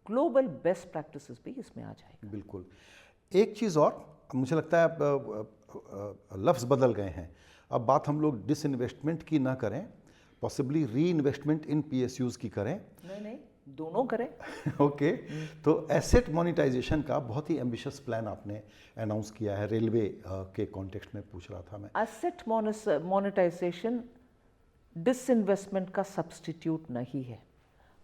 ग्लोबल बेस्ट प्रैक्टिसेस भी इसमें आ जाएंगे। बिल्कुल। एक चीज़ और, मुझे लगता है अब लफ्ज़ बदल गए हैं। अब बात हम लोग डिसइन्वेस्टमेंट की ना करें, पॉसिबली री इन्वेस्टमेंट इन पीएसयूज़ की करें। नहीं, दोनों करें। ओके। तो एसेट मोनेटाइजेशन का बहुत ही एम्बिशियस प्लान आपने अनाउंस किया है, रेलवे के कॉन्टेक्स्ट में पूछ रहा था मैं। एसेट मोनेटाइजेशन डिसइन्वेस्टमेंट का सब्स्टिट्यूट नहीं है।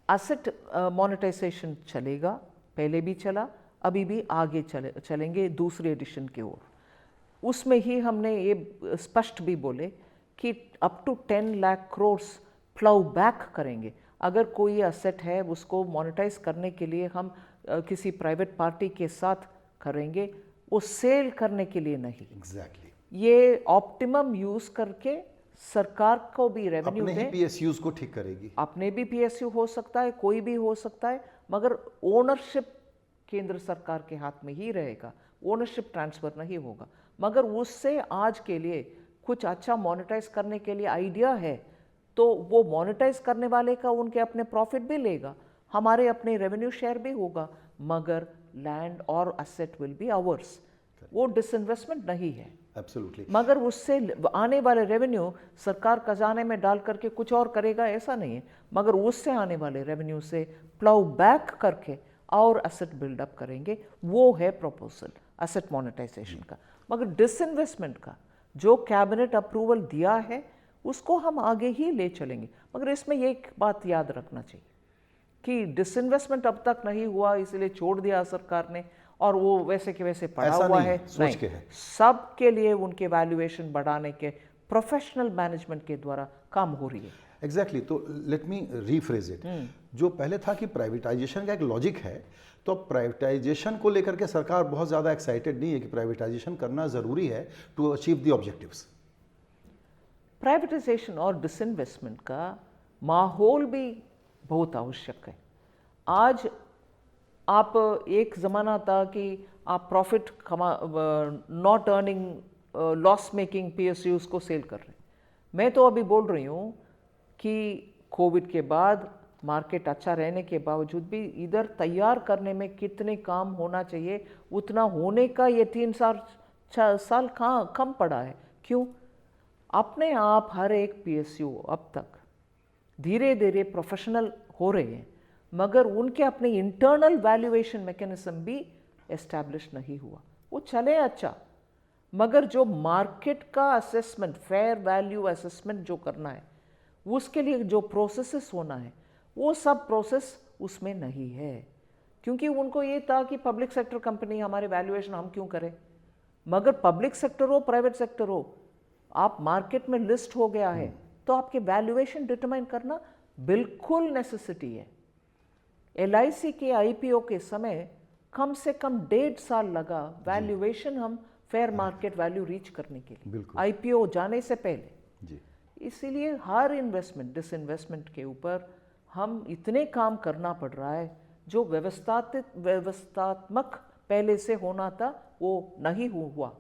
एसेट मोनेटाइजेशन चलेगा, पहले भी चला, अभी भी आगे चलेंगे दूसरे एडिशन की ओर। उसमें ही हमने ये स्पष्ट भी बोले कि up to 10 lakh crore plough back करेंगे। अगर कोई एसेट है उसको मोनेटाइज करने के लिए हम किसी प्राइवेट पार्टी के साथ करेंगे, वो सेल करने के लिए नहीं। एग्जैक्टली। ये ऑप्टिमम यूज करके सरकार को भी रेवेन्यू अपने ही पीएसयूज को ठीक करेगी। अपने भी पीएसयू हो सकता है, कोई भी हो सकता है, मगर ओनरशिप केंद्र सरकार के हाथ में ही रहेगा, ओनरशिप ट्रांसफर नहीं होगा। मगर उससे आज के लिए कुछ अच्छा मोनेटाइज करने के लिए आइडिया है तो वो मोनेटाइज करने वाले का उनके अपने प्रॉफिट भी लेगा, हमारे अपने रेवेन्यू शेयर भी होगा, मगर लैंड और एसेट विल बी आवर्स। वो डिसइन्वेस्टमेंट नहीं है। एब्सोल्युटली। मगर उससे आने वाले रेवेन्यू सरकार खजाने में डाल करके कुछ और करेगा ऐसा नहीं है, मगर उससे आने वाले रेवेन्यू से प्लाउ बैक करके और एसेट बिल्डअप करेंगे। वो है प्रपोजल एसेट मोनेटाइजेशन का। मगर डिसइन्वेस्टमेंट का जो कैबिनेट अप्रूवल दिया है उसको हम आगे ही ले चलेंगे। मगर इसमें एक बात याद रखना चाहिए कि डिसइन्वेस्टमेंट अब तक नहीं हुआ इसलिए छोड़ दिया सरकार ने और वो वैसे के वैसे पड़ा हुआ है, सोच के है। सब के लिए उनके वैल्यूएशन बढ़ाने के प्रोफेशनल मैनेजमेंट के द्वारा काम हो रही है। एग्जैक्टली। तो लेट मी रीफ्रेज इट। जो पहले था कि प्राइवेटाइजेशन का एक लॉजिक है, तो प्राइवेटाइजेशन को लेकर के सरकार बहुत ज़्यादा एक्साइटेड नहीं है कि प्राइवेटाइजेशन करना ज़रूरी है to achieve the objectives. Privatisation और डिसइन्वेस्टमेंट का माहौल भी बहुत आवश्यक है। आज आप एक ज़माना था कि आप profit not earning loss making PSUs को सेल कर रहे हैं। मैं तो अभी बोल रही हूँ कि कोविड के बाद मार्केट अच्छा रहने के बावजूद भी इधर तैयार करने में कितने काम होना चाहिए उतना होने का ये 3 साल कम पड़ा है। क्यों? अपने आप हर एक पीएसयू अब तक धीरे धीरे प्रोफेशनल हो रहे हैं, मगर उनके अपने इंटरनल वैल्यूएशन मैकेनिज्म भी एस्टैब्लिश नहीं हुआ। वो चले अच्छा, मगर जो मार्केट का असेसमेंट, फेयर वैल्यू असेसमेंट जो करना है उसके लिए जो प्रोसेसेस होना है वो सब प्रोसेस उसमें नहीं है। क्योंकि उनको ये था कि पब्लिक सेक्टर कंपनी हमारे वैल्यूएशन हम क्यों करें। मगर पब्लिक सेक्टर हो प्राइवेट सेक्टर हो, आप मार्केट में लिस्ट हो गया है तो आपके वैल्यूएशन डिटरमाइन करना बिल्कुल नेसेसिटी है। LIC के IPO के समय कम से कम 1.5 साल लगा वैल्यूएशन हम फेयर मार्केट वैल्यू रीच करने के लिए, IPO जाने से पहले जी। इसीलिए हर इन्वेस्टमेंट डिसइन्वेस्टमेंट के ऊपर हम इतने काम करना पड़ रहा है। जो व्यवस्थात्मक पहले से होना था वो नहीं हुआ।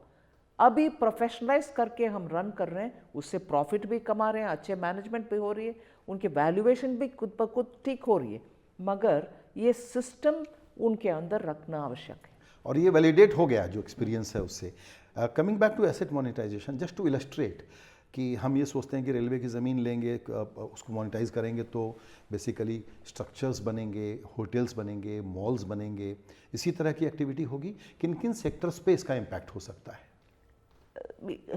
अभी प्रोफेशनलाइज करके हम रन कर रहे हैं, उससे प्रॉफिट भी कमा रहे हैं, अच्छे मैनेजमेंट भी हो रही है, उनके वैल्यूएशन भी खुद ब खुद ठीक हो रही है, मगर ये सिस्टम उनके अंदर रखना आवश्यक है। और ये वैलिडेट हो गया जो एक्सपीरियंस है उससे। Coming back to asset monetisation, just to illustrate कि हम ये सोचते हैं कि रेलवे की ज़मीन लेंगे, उसको मोनेटाइज करेंगे तो बेसिकली स्ट्रक्चर्स बनेंगे, होटल्स बनेंगे, मॉल्स बनेंगे, इसी तरह की एक्टिविटी होगी। किन किन सेक्टर्स पे इसका इम्पैक्ट हो सकता है?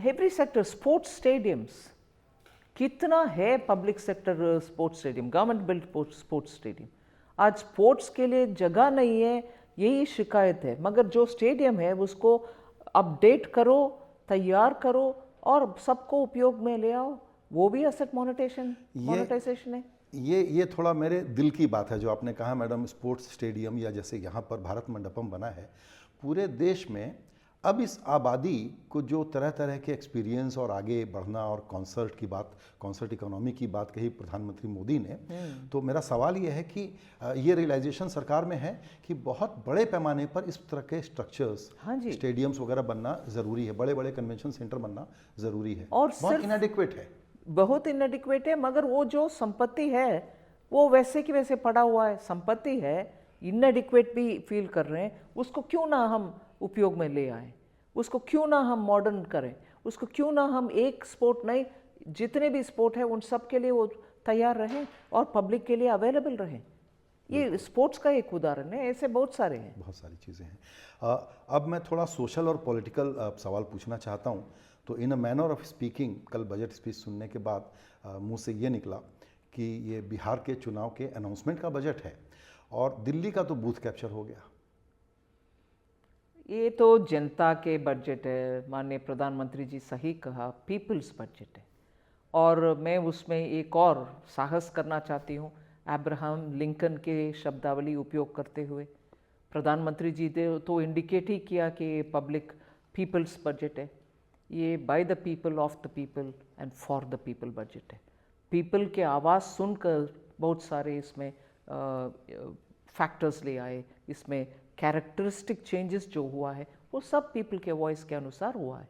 एवरी सेक्टर, स्पोर्ट्स स्टेडियम्स, कितना है public sector sports stadium, government build sports stadium. आज स्पोर्ट्स के लिए जगह नहीं है, यही शिकायत है। मगर जो स्टेडियम है उसको अपडेट करो, तैयार करो और सबको उपयोग में ले आओ, वो भी एसेट मोनेटाइजेशन है। ये थोड़ा मेरे दिल की बात है जो आपने कहा मैडम, स्पोर्ट्स स्टेडियम या जैसे यहाँ पर भारत मंडपम बना है। पूरे देश में अब इस आबादी को जो तरह तरह के एक्सपीरियंस और आगे बढ़ना और कॉन्सर्ट इकोनॉमी की बात कही प्रधानमंत्री मोदी ने, तो मेरा सवाल ये है कि ये रियलाइजेशन सरकार में है कि बहुत बड़े पैमाने पर इस तरह के स्ट्रक्चर्स, हाँ जी, स्टेडियम्स वगैरह बनना ज़रूरी है, बड़े बड़े कन्वेंशन सेंटर बनना ज़रूरी है, और बहुत इनएडिक्वेट है। बहुत इनएडिक्वेट है। मगर वो जो संपत्ति है वो वैसे की वैसे पड़ा हुआ है, संपत्ति है, इनएडिक्वेट भी फील कर रहे हैं, उसको क्यों ना हम उपयोग में ले आए, उसको क्यों ना हम मॉडर्न करें, उसको क्यों ना हम एक स्पोर्ट नहीं, जितने भी स्पोर्ट है उन सब के लिए वो तैयार रहें और पब्लिक के लिए अवेलेबल रहें। ये स्पोर्ट्स का एक उदाहरण है, ऐसे बहुत सारे हैं। बहुत सारी चीज़ें हैं। अब मैं थोड़ा सोशल और पॉलिटिकल सवाल पूछना चाहता हूँ। तो इन अ मैनर ऑफ स्पीकिंग, कल बजट स्पीच सुनने के बाद मुंह से ये निकला कि ये बिहार के चुनाव के अनाउंसमेंट का बजट है और दिल्ली का तो बूथ कैप्चर हो गया। ये तो जनता के बजट है, माननीय प्रधानमंत्री जी सही कहा, पीपल्स बजट है। और मैं उसमें एक और साहस करना चाहती हूँ, अब्राहम लिंकन के शब्दावली उपयोग करते हुए। प्रधानमंत्री जी ने तो इंडिकेट ही किया कि ये पब्लिक पीपल्स बजट है, ये by the people, of the people and for the people budget है। पीपल के आवाज़ सुनकर बहुत सारे इसमें फैक्टर्स ले आए, इसमें कैरेक्टरिस्टिक चेंजेस जो हुआ है वो सब पीपल के वॉइस के अनुसार हुआ है।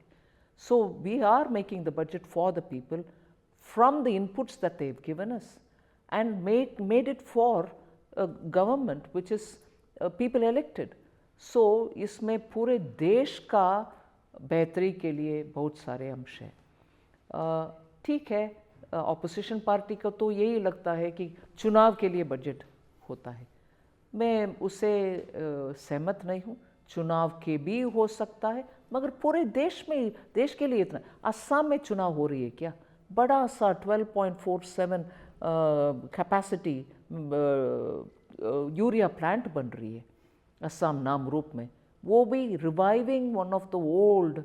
So we are making the budget for the people from the inputs that they have given us and made it for government which is people elected. So इसमें पूरे देश का बेहतरी के लिए बहुत सारे अंश हैं। ठीक है, ऑपोजिशन पार्टी को तो यही लगता है कि चुनाव के लिए बजट होता है। मैं उससे सहमत नहीं हूँ, चुनाव के भी हो सकता है, मगर पूरे देश में, देश के लिए इतना, असम में चुनाव हो रही है क्या, बड़ा सा 12.47 कैपेसिटी यूरिया प्लांट बन रही है असम नामरूप में, वो भी reviving one of the old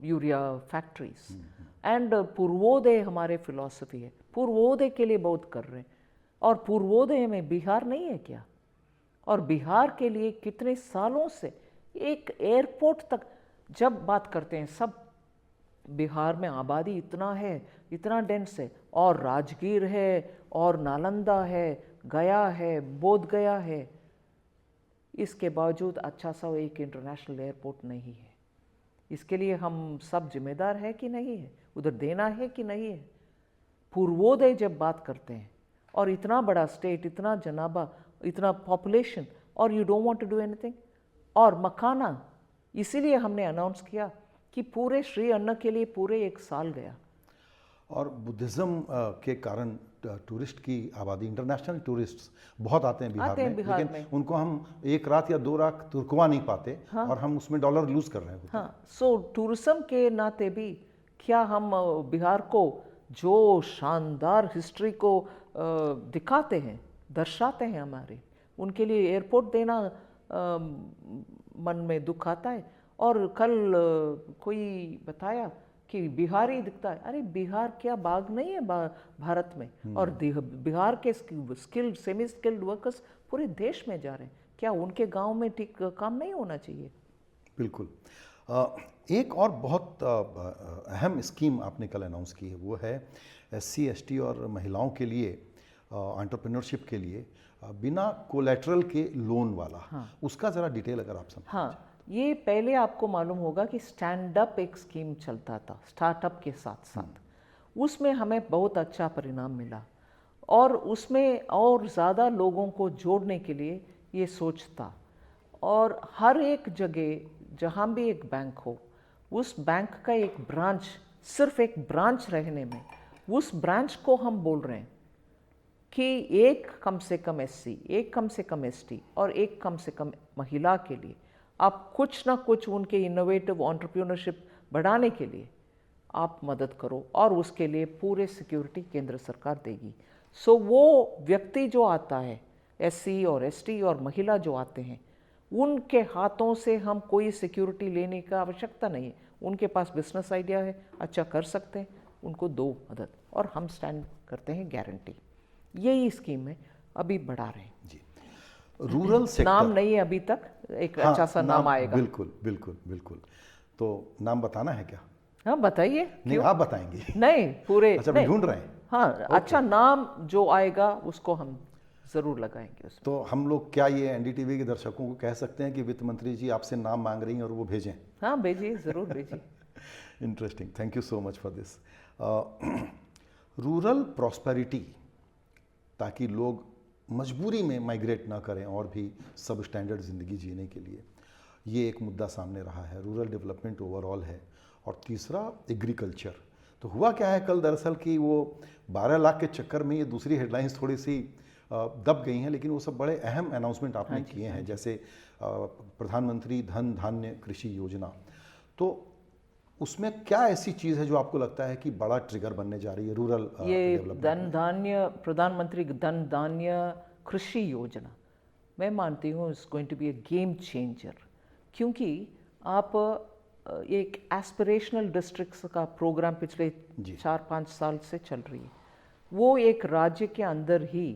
urea factories. And Purvodaya हमारे फिलॉसफी है, पूर्वोदय के लिए बहुत कर रहे हैं। और पूर्वोदय में बिहार नहीं है क्या? और बिहार के लिए कितने सालों से एक एयरपोर्ट तक जब बात करते हैं सब, बिहार में आबादी इतना है, इतना डेंस है, और राजगीर है, और नालंदा है, गया है, बोध गया है, इसके बावजूद अच्छा सा एक इंटरनेशनल एयरपोर्ट नहीं है। इसके लिए हम सब जिम्मेदार है कि नहीं है, उधर देना है कि नहीं है? पूर्वोदय जब बात करते हैं, और इतना बड़ा स्टेट, इतना जनाबा, इतना पॉपुलेशन, और you don't want to do anything. और मखाना, इसीलिए हमने अनाउंस किया कि पूरे श्री अन्न के लिए पूरे 1 साल गया। और बुद्धिज़्म के कारण टूरिस्ट की आबादी, इंटरनेशनल टूरिस्ट्स बहुत आते हैं बिहार में, लेकिन उनको हम 1 रात या 2 रात रुकवा नहीं पाते। हाँ। और हम उसमें डॉलर लूज कर रहे हैं। हाँ, सो टूरिज्म के नाते भी क्या हम बिहार को जो शानदार हिस्ट्री को दिखाते हैं, दर्शाते हैं हमारे, उनके लिए एयरपोर्ट देना मन में दुख आता है। और कल कोई बताया कि बिहारी दिखता है, अरे बिहार क्या बाग नहीं है भारत में? और बिहार के स्किल्ड, सेमी स्किल्ड वर्कर्स पूरे देश में जा रहे हैं, क्या उनके गांव में ठीक काम नहीं होना चाहिए? बिल्कुल। एक और बहुत अहम स्कीम आपने कल अनाउंस की है, वो है SC ST और महिलाओं के लिए, एंटरप्रेन्योरशिप के लिए बिना कोलैटरल के लोन वाला। हाँ। उसका ज़रा डिटेल अगर आप समझें। हाँ, ये पहले आपको मालूम होगा कि स्टैंड अप एक स्कीम चलता था स्टार्टअप के साथ साथ, उसमें हमें बहुत अच्छा परिणाम मिला, और उसमें और ज़्यादा लोगों को जोड़ने के लिए ये सोच था। और हर एक जगह जहाँ भी एक बैंक हो, उस बैंक का एक ब्रांच, सिर्फ एक ब्रांच रहने में, उस ब्रांच को हम बोल रहे हैं कि एक कम से कम SC, एक कम से कम ST और एक कम से कम महिला के लिए आप कुछ ना कुछ उनके इनोवेटिव एंटरप्रेन्योरशिप बढ़ाने के लिए आप मदद करो, और उसके लिए पूरे सिक्योरिटी केंद्र सरकार देगी। सो वो व्यक्ति जो आता है, SC और ST और महिला जो आते हैं, उनके हाथों से हम कोई सिक्योरिटी लेने का आवश्यकता नहीं है। उनके पास बिजनेस आइडिया है, अच्छा कर सकते हैं, उनको दो मदद, और हम स्टैंड करते हैं गारंटी। यही स्कीम है, अभी बढ़ा रहे हैं। जी। रूरल सेक्टर नाम नहीं है अभी तक, एक अच्छा सा नाम आएगा। बिल्कुल बिल्कुल बिल्कुल। तो नाम बताना है क्या? हाँ बताइए। नहीं, आप बताएंगी। नहीं पूरे अच्छा, नहीं। ढूंढ रहे हैं। हाँ अच्छा नाम जो आएगा उसको हम जरूर लगाएंगे उसमें। तो हम लोग क्या ये एनडीटीवी के दर्शकों को कह सकते हैं कि वित्त मंत्री जी आपसे नाम मांग रही हैं और वो भेजें? हाँ भेजिए, जरूर भेजिए। Interesting, thank you so much for this. Rural prosperity, ताकि लोग मजबूरी में माइग्रेट ना करें और भी सब स्टैंडर्ड ज़िंदगी जीने के लिए, ये एक मुद्दा सामने रहा है। रूरल डेवलपमेंट ओवरऑल है। और तीसरा एग्रीकल्चर। तो हुआ क्या है कल दरअसल कि वो 12 लाख के चक्कर में ये दूसरी हेडलाइंस थोड़ी सी दब गई हैं, लेकिन वो सब बड़े अहम अनाउंसमेंट आपने किए हैं, जैसे प्रधानमंत्री धन धान्य कृषि योजना। तो उसमें क्या ऐसी चीज़ है जो आपको लगता है कि बड़ा ट्रिगर बनने जा रही है रूरल ये डेवलपमेंट? प्रधानमंत्री धन धान्य कृषि योजना मैं मानती हूँ is going to be a game changer, क्योंकि आप एक एस्पिरेशनल डिस्ट्रिक्ट्स का प्रोग्राम पिछले 4-5 साल से चल रही है। वो एक राज्य के अंदर ही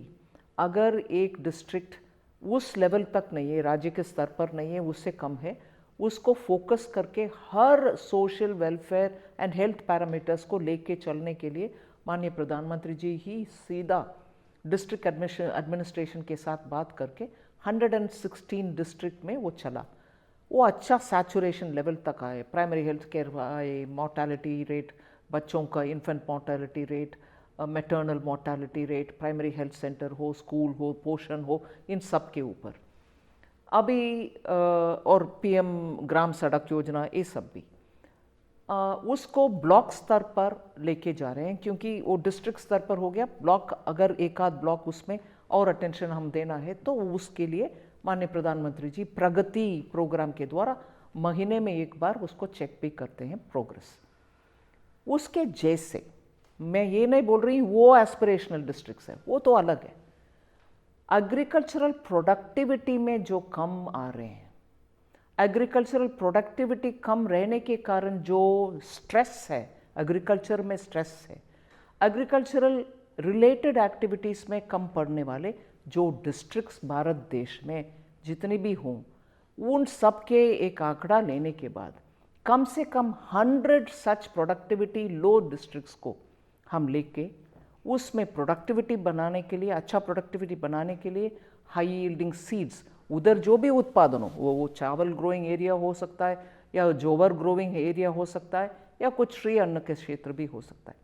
अगर एक डिस्ट्रिक्ट उस लेवल तक नहीं है, राज्य के स्तर पर नहीं है, उससे कम है, उसको फोकस करके हर social welfare and health parameters को लेके चलने के लिए माननीय प्रधानमंत्री जी ही सीधा डिस्ट्रिक्ट एडमिनिस्ट्रेशन के साथ बात करके 116 डिस्ट्रिक्ट में वो चला। वो अच्छा सैचुरेशन लेवल तक आए, प्राइमरी हेल्थ केयर आए, मोर्टालिटी रेट बच्चों का, infant mortality rate, maternal mortality rate, primary health centre हो, स्कूल हो, पोषण हो, इन सब के ऊपर अभी और पीएम ग्राम सड़क योजना, ये सब भी उसको ब्लॉक स्तर पर लेके जा रहे हैं, क्योंकि वो डिस्ट्रिक्ट स्तर पर हो गया। ब्लॉक अगर एक आध ब्लॉक उसमें और अटेंशन हम देना है तो उसके लिए माननीय प्रधानमंत्री जी प्रगति प्रोग्राम के द्वारा महीने में एक बार उसको चेक भी करते हैं प्रोग्रेस। उसके जैसे मैं ये नहीं बोल रही वो एस्पिरेशनल डिस्ट्रिक्ट्स है, वो तो अलग है। एग्रीकल्चरल प्रोडक्टिविटी में जो कम आ रहे हैं, एग्रीकल्चरल प्रोडक्टिविटी कम रहने के कारण जो स्ट्रेस है, एग्रीकल्चर में स्ट्रेस है, एग्रीकल्चरल रिलेटेड एक्टिविटीज़ में कम पड़ने वाले जो डिस्ट्रिक्ट्स भारत देश में जितने भी हों, उन सब के एक आंकड़ा लेने के बाद कम से कम 100 सच प्रोडक्टिविटी लो डिस्ट्रिक्ट्स को हम लेके उसमें प्रोडक्टिविटी बनाने के लिए, अच्छा प्रोडक्टिविटी बनाने के लिए हाई यील्डिंग सीड्स, उधर जो भी उत्पादन हो, वो चावल ग्रोइंग एरिया हो सकता है या जोवर ग्रोइंग एरिया हो सकता है या कुछ श्री अन्न के क्षेत्र भी हो सकता है,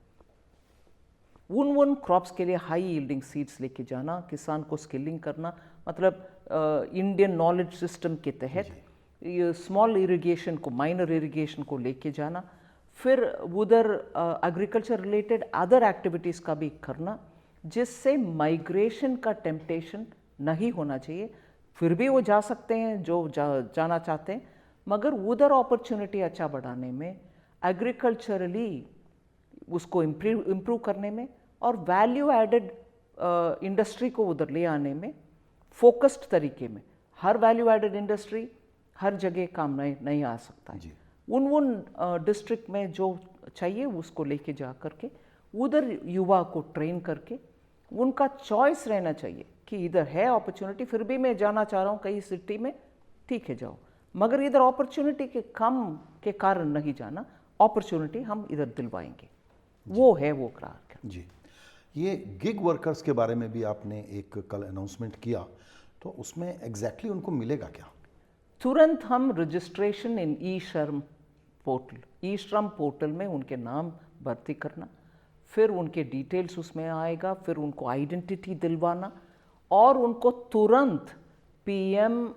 उन क्रॉप्स के लिए हाई यील्डिंग सीड्स लेके जाना, किसान को स्किलिंग करना, मतलब इंडियन नॉलेज सिस्टम के तहत स्मॉल इरिगेशन को, माइनर इरिगेशन को लेके जाना, फिर उधर एग्रीकल्चर रिलेटेड अदर एक्टिविटीज़ का भी करना, जिससे माइग्रेशन का टेम्पटेशन नहीं होना चाहिए। फिर भी वो जा सकते हैं जो जाना चाहते हैं, मगर उधर अपॉर्चुनिटी अच्छा बढ़ाने में, एग्रीकल्चरली उसको इम्प्रूव करने में और वैल्यू एडेड इंडस्ट्री को उधर ले आने में फोकस्ड तरीके में। हर वैल्यू एडेड इंडस्ट्री हर जगह काम नहीं आ सकता है। उन डिस्ट्रिक्ट में जो चाहिए उसको लेके जा करके उधर युवा को ट्रेन करके उनका चॉइस रहना चाहिए कि इधर है अपॉर्चुनिटी, फिर भी मैं जाना चाह रहा हूँ कहीं सिटी में, ठीक है जाओ, मगर इधर अपॉर्चुनिटी के कम के कारण नहीं जाना, अपॉर्चुनिटी हम इधर दिलवाएंगे। वो है वो ग्राहक जी। ये गिग वर्कर्स के बारे में भी आपने एक कल अनाउंसमेंट किया, तो उसमें एग्जैक्टली उनको मिलेगा क्या? तुरंत हम रजिस्ट्रेशन इन ई श्रम पोर्टल में उनके नाम भर्ती करना, फिर उनके डिटेल्स उसमें आएगा, फिर उनको आइडेंटिटी दिलवाना और उनको तुरंत पीएम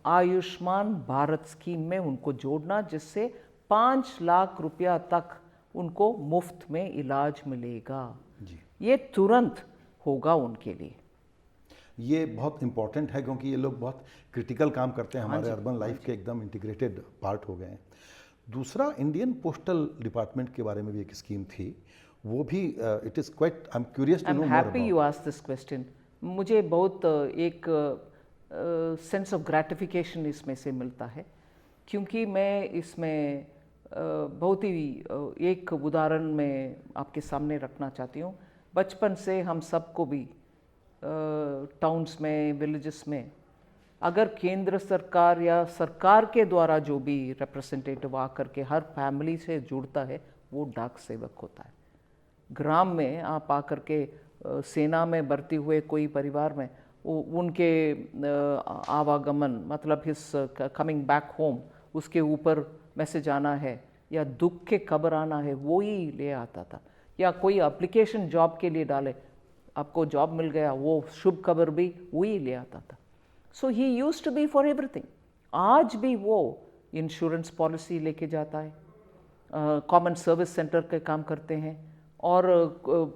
आयुष्मान भारत स्कीम में उनको जोड़ना, जिससे 5 लाख रुपया तक उनको मुफ्त में इलाज मिलेगा जी। ये तुरंत होगा उनके लिए। ये बहुत इम्पॉर्टेंट है क्योंकि ये लोग बहुत क्रिटिकल काम करते हैं, हमारे अर्बन लाइफ के एकदम इंटीग्रेटेड पार्ट हो गए हैं। दूसरा, इंडियन पोस्टल डिपार्टमेंट के बारे में भी एक स्कीम थी, वो भी it is quite, I am curious to know more about. Happy you asked this question. मुझे बहुत एक सेंस ऑफ ग्रेटिफिकेशन इसमें से मिलता है, क्योंकि मैं इसमें बहुत ही एक उदाहरण मैं आपके सामने रखना चाहती हूँ। बचपन से हम सबको भी टाउन्स में, विलेजेस में अगर केंद्र सरकार या सरकार के द्वारा जो भी रिप्रेजेंटेटिव आकर के हर फैमिली से जुड़ता है, वो डाक सेवक होता है। ग्राम में आप आकर के सेना में भर्ती हुए कोई परिवार में उनके आवागमन मतलब हिस कमिंग बैक होम, उसके ऊपर मैसेज आना है या दुख के खबर आना है, वो ही ले आता था। या कोई एप्लीकेशन जॉब के लिए डाले, आपको जॉब मिल गया, वो शुभ खबर भी वही ले आता था। So he used to be for everything. आज भी वो इंश्योरेंस पॉलिसी लेके जाता है, कॉमन सर्विस सेंटर के काम करते हैं और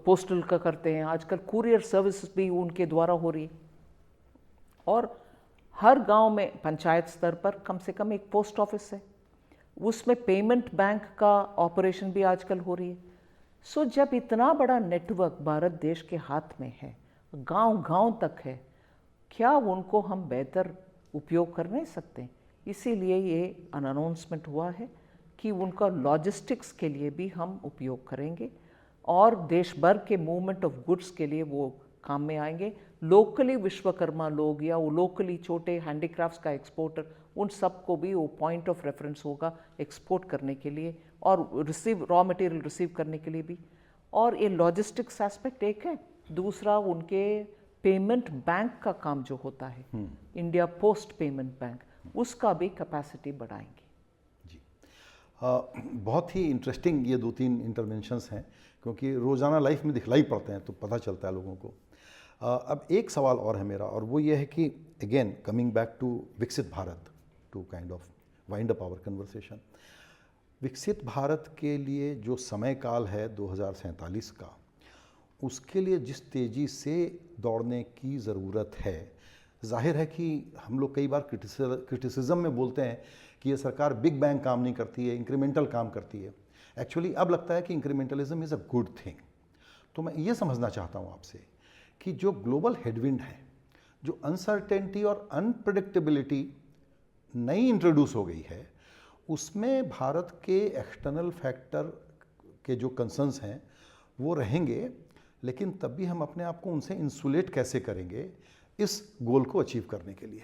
पोस्टल का करते हैं। आजकल कुरियर सर्विस भी उनके द्वारा हो रही है। और हर गांव में पंचायत स्तर पर कम से कम एक पोस्ट ऑफिस है, उसमें पेमेंट बैंक का ऑपरेशन भी आजकल हो रही है। सो जब इतना बड़ा नेटवर्क भारत देश के हाथ में है, गांव गांव तक है, क्या उनको हम बेहतर उपयोग कर नहीं सकते? इसीलिए ये अनाउंसमेंट हुआ है कि उनका लॉजिस्टिक्स के लिए भी हम उपयोग करेंगे और देश भर के मूवमेंट ऑफ गुड्स के लिए वो काम में आएंगे। लोकली विश्वकर्मा लोग या वो लोकली छोटे हैंडीक्राफ्ट्स का एक्सपोर्टर, उन सबको भी वो पॉइंट ऑफ रेफरेंस होगा एक्सपोर्ट करने के लिए और रॉ मटेरियल रिसीव करने के लिए भी। और ये लॉजिस्टिक्स एस्पेक्ट एक है। दूसरा, उनके पेमेंट बैंक का काम जो होता है, इंडिया पोस्ट पेमेंट बैंक, उसका भी कैपेसिटी बढ़ाएंगे। जी, बहुत ही इंटरेस्टिंग ये 2-3 इंटरवेंशंस हैं, क्योंकि रोज़ाना लाइफ में दिखलाई पड़ते हैं तो पता चलता है लोगों को। अब एक सवाल और है मेरा, और वो ये है कि again coming back to Viksit Bharat, to kind of wind up our conversation. Viksit Bharat के लिए जो समय काल है 2047 का, उसके लिए जिस तेज़ी से दौड़ने की ज़रूरत है, जाहिर है कि हम लोग कई बार क्रिटिसिज्म में बोलते हैं कि ये सरकार बिग बैंग काम नहीं करती है, इंक्रीमेंटल काम करती है। एक्चुअली अब लगता है कि इंक्रीमेंटलिज्म इज़ अ गुड थिंग। तो मैं ये समझना चाहता हूँ आपसे कि जो ग्लोबल हेडविंड है, जो अनसर्टेनिटी और अनप्रेडिक्टेबिलिटी नई इंट्रोड्यूस हो गई है, उसमें भारत के एक्सटर्नल फैक्टर के जो कंसर्न्स हैं वो रहेंगे, लेकिन तब भी हम अपने आप को उनसे इंसुलेट कैसे करेंगे इस गोल को अचीव करने के लिए?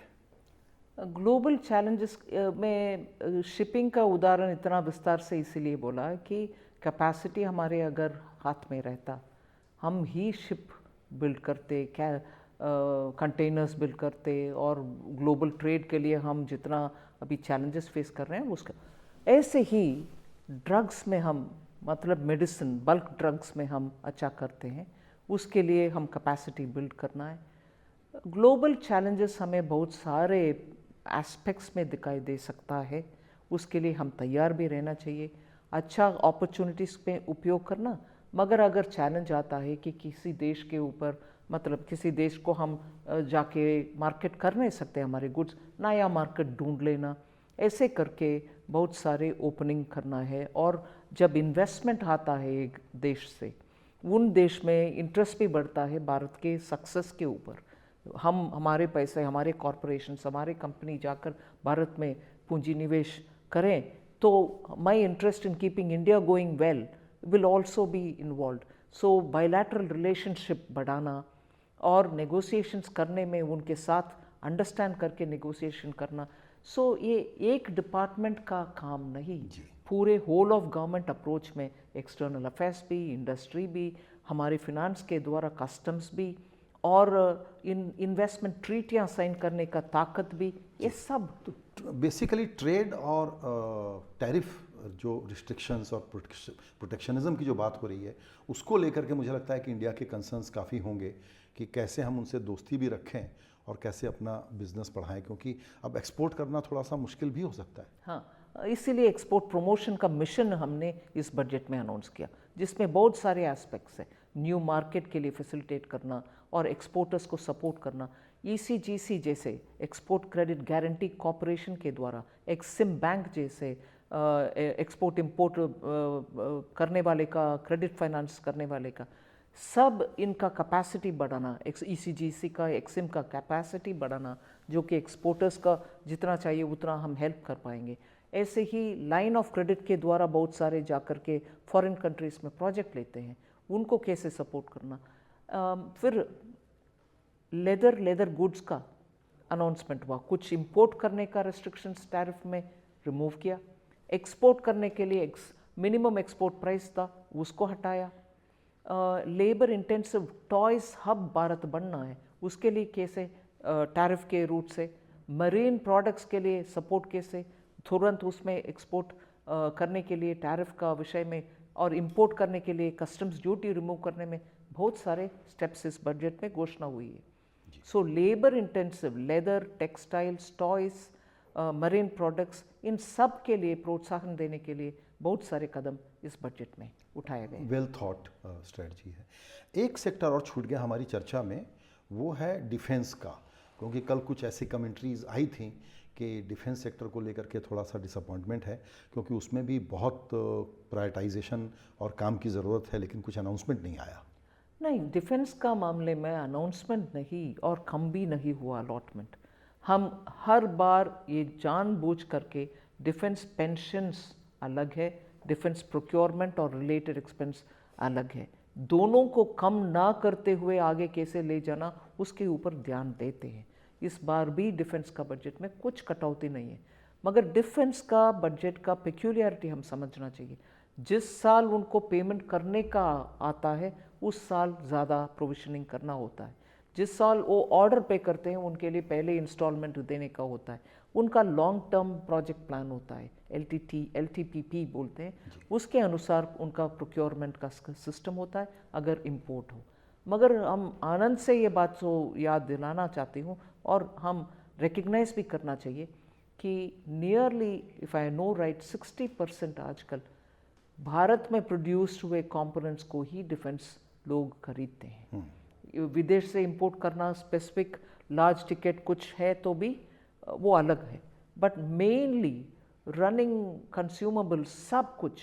ग्लोबल चैलेंजेस में शिपिंग का उदाहरण इतना विस्तार से इसीलिए बोला कि कैपेसिटी हमारे अगर हाथ में रहता, हम ही शिप बिल्ड करते, क्या कंटेनर्स बिल्ड करते और ग्लोबल ट्रेड के लिए हम जितना अभी चैलेंजेस फेस कर रहे हैं उसका। ऐसे ही ड्रग्स में हम मतलब मेडिसिन बल्क ड्रग्स में हम अच्छा करते हैं, उसके लिए हम कैपेसिटी बिल्ड करना है। ग्लोबल चैलेंजेस हमें बहुत सारे एस्पेक्ट्स में दिखाई दे सकता है, उसके लिए हम तैयार भी रहना चाहिए। अच्छा अपॉर्चुनिटीज़ पे उपयोग करना, मगर अगर चैलेंज आता है कि किसी देश के ऊपर मतलब किसी देश को हम जाके मार्केट कर नहीं सकते हमारे गुड्स, नया मार्केट ढूंढ लेना, ऐसे करके बहुत सारे ओपनिंग करना है। और जब इन्वेस्टमेंट आता है एक देश से, उन देश में इंटरेस्ट भी बढ़ता है भारत के सक्सेस के ऊपर। हम हमारे पैसे, हमारे कॉरपोरेशंस, हमारे कंपनी जाकर भारत में पूंजी निवेश करें तो my interest in keeping India going well will also be involve. So bilateral relationship बढ़ाना और नेगोशिएशंस करने में उनके साथ अंडरस्टैंड करके नेगोशिएशन करना। सो ये एक डिपार्टमेंट का काम नहीं, पूरे होल ऑफ गवर्नमेंट अप्रोच में एक्सटर्नल अफेयर्स भी, इंडस्ट्री भी, हमारे फिनांस के द्वारा कस्टम्स भी और इन्वेस्टमेंट ट्रीटियाँ साइन करने का ताकत भी, ये सब। बेसिकली ट्रेड और टैरिफ जो रिस्ट्रिक्शंस और प्रोटेक्शनिज्म की जो बात हो रही है, उसको लेकर के मुझे लगता है कि इंडिया के कंसर्न्स काफ़ी होंगे कि कैसे हम उनसे दोस्ती भी रखें और कैसे अपना बिजनेस बढ़ाएं, क्योंकि अब एक्सपोर्ट करना थोड़ा सा मुश्किल भी हो सकता है। हाँ, इसीलिए एक्सपोर्ट प्रमोशन का मिशन हमने इस बजट में अनाउंस किया, जिसमें बहुत सारे एस्पेक्ट्स हैं। न्यू मार्केट के लिए फैसिलिटेट करना और एक्सपोर्टर्स को सपोर्ट करना। ECGC जैसे एक्सपोर्ट क्रेडिट गारंटी कॉरपोरेशन के द्वारा, एक्सिम बैंक जैसे एक्सपोर्ट इंपोर्ट करने वाले का, क्रेडिट फाइनेंस करने वाले का, सब इनका कैपेसिटी बढ़ाना, ECGC का, एक्सिम का कैपेसिटी बढ़ाना, जो कि एक्सपोर्टर्स का जितना चाहिए उतना हम हेल्प कर पाएंगे। ऐसे ही लाइन ऑफ क्रेडिट के द्वारा बहुत सारे जाकर के फॉरेन कंट्रीज़ में प्रोजेक्ट लेते हैं, उनको कैसे सपोर्ट करना। फिर लेदर गुड्स का अनाउंसमेंट हुआ। कुछ इंपोर्ट करने का रिस्ट्रिक्शंस टैरिफ में रिमूव किया, एक्सपोर्ट करने के लिए मिनिमम एक्सपोर्ट प्राइस था उसको हटाया। Labour intensive toys hub Bharat बनना है, उसके लिए कैसे टैरिफ के रूट से, मरीन प्रोडक्ट्स के लिए सपोर्ट कैसे, तुरंत उसमें एक्सपोर्ट करने के लिए टैरिफ का विषय में और इंपोर्ट करने के लिए कस्टम्स ड्यूटी रिमूव करने में बहुत सारे स्टेप्स इस बजट में घोषणा हुई है। So labour intensive leather, textiles, toys, marine products, इन सब के लिए प्रोत्साहन देने के लिए बहुत सारे कदम इस बजट में उठाए गए। वेल थॉट स्ट्रेटजी है। एक सेक्टर और छूट गया हमारी चर्चा में, वो है डिफेंस का, क्योंकि कल कुछ ऐसी कमेंट्रीज आई थी कि डिफेंस सेक्टर को लेकर के थोड़ा सा डिसअपॉइंटमेंट है, क्योंकि उसमें भी बहुत प्रायोरिटाइजेशन और काम की ज़रूरत है, लेकिन कुछ अनाउंसमेंट नहीं आया। नहीं, डिफेंस का मामले में अनाउंसमेंट नहीं और कम भी नहीं हुआ अलॉटमेंट। हम हर बार ये जानबूझ करके डिफेंस पेंशन्स अलग है, डिफेंस प्रोक्योरमेंट और रिलेटेड एक्सपेंस अलग है, दोनों को कम ना करते हुए आगे कैसे ले जाना उसके ऊपर ध्यान देते हैं। इस बार भी डिफेंस का बजट में कुछ कटौती नहीं है, मगर डिफेंस का बजट का पेक्यूलियरिटी हम समझना चाहिए। जिस साल उनको पेमेंट करने का आता है उस साल ज़्यादा प्रोविजनिंग करना होता है, जिस साल वो ऑर्डर पे करते हैं उनके लिए पहले इंस्टॉलमेंट देने का होता है, उनका लॉन्ग टर्म प्रोजेक्ट प्लान होता है, LTPP बोलते हैं, उसके अनुसार उनका प्रोक्योरमेंट का सिस्टम होता है अगर इंपोर्ट हो। मगर हम आनंद से ये बात को याद दिलाना चाहती हूँ और हम रिकग्नाइज भी करना चाहिए कि nearly if I know right 60% आजकल भारत में प्रोड्यूस्ड हुए कंपोनेंट्स को ही डिफेंस लोग खरीदते हैं। विदेश से इंपोर्ट करना स्पेसिफिक लार्ज टिकट कुछ है तो भी वो अलग है, बट मेनली रनिंग कंज्यूमेबल सब कुछ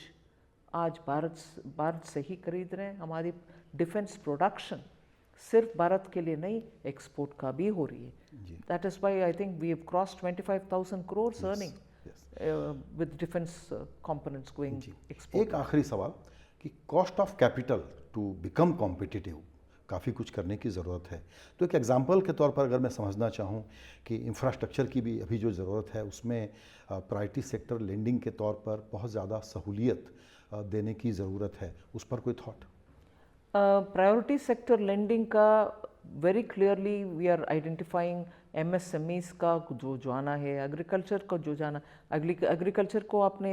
आज भारत से ही खरीद रहे हैं। हमारी डिफेंस प्रोडक्शन सिर्फ भारत के लिए नहीं, एक्सपोर्ट का भी हो रही है। That is why I think we have crossed 25,000 crores earning with defence components going export. एक आखिरी सवाल कि cost of capital to become competitive, काफ़ी कुछ करने की ज़रूरत है। तो एक एग्जांपल के तौर पर अगर मैं समझना चाहूँ कि इंफ्रास्ट्रक्चर की भी अभी जो ज़रूरत है, उसमें प्रायोरिटी सेक्टर लेंडिंग के तौर पर बहुत ज़्यादा सहूलियत देने की ज़रूरत है, उस पर कोई थॉट? प्रायोरिटी सेक्टर लेंडिंग का very clearly we are identifying MSMEs का जो जाना है, एग्रीकल्चर का जो जाना, एग्रीकल्चर को आपने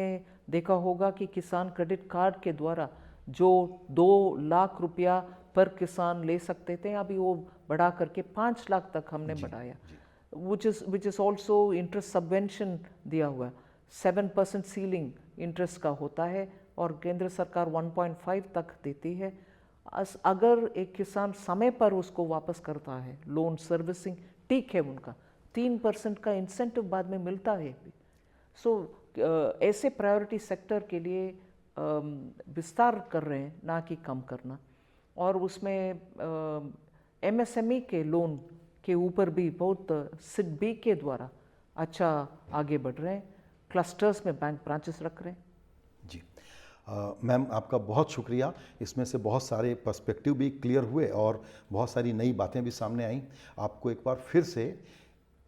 देखा होगा कि किसान क्रेडिट कार्ड के द्वारा जो 2 लाख रुपया पर किसान ले सकते थे, अभी वो बढ़ा करके 5 लाख तक हमने बढ़ाया, which is also interest subvention दिया हुआ है। 7% सीलिंग इंटरेस्ट का होता है और केंद्र सरकार 1.5 तक देती है। अगर एक किसान समय पर उसको वापस करता है, लोन सर्विसिंग ठीक है, उनका 3% का इंसेंटिव बाद में मिलता है। सो ऐसे प्रायोरिटी सेक्टर के लिए विस्तार कर रहे हैं, ना कि कम करना। और उसमें MSME के लोन के ऊपर भी बहुत SIDBI के द्वारा अच्छा आगे बढ़ रहे हैं, क्लस्टर्स में बैंक ब्रांचेस रख रहे हैं। जी मैम, आपका बहुत शुक्रिया। इसमें से बहुत सारे पर्सपेक्टिव भी क्लियर हुए और बहुत सारी नई बातें भी सामने आईं। आपको एक बार फिर से,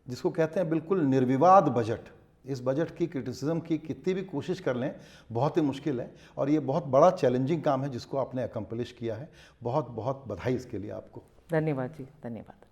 जिसको कहते हैं बिल्कुल निर्विवाद बजट, इस बजट की क्रिटिसिज्म की कितनी भी कोशिश कर लें बहुत ही मुश्किल है, और ये बहुत बड़ा चैलेंजिंग काम है जिसको आपने अकम्प्लिश किया है। बहुत बहुत बधाई इसके लिए आपको। धन्यवाद जी, धन्यवाद।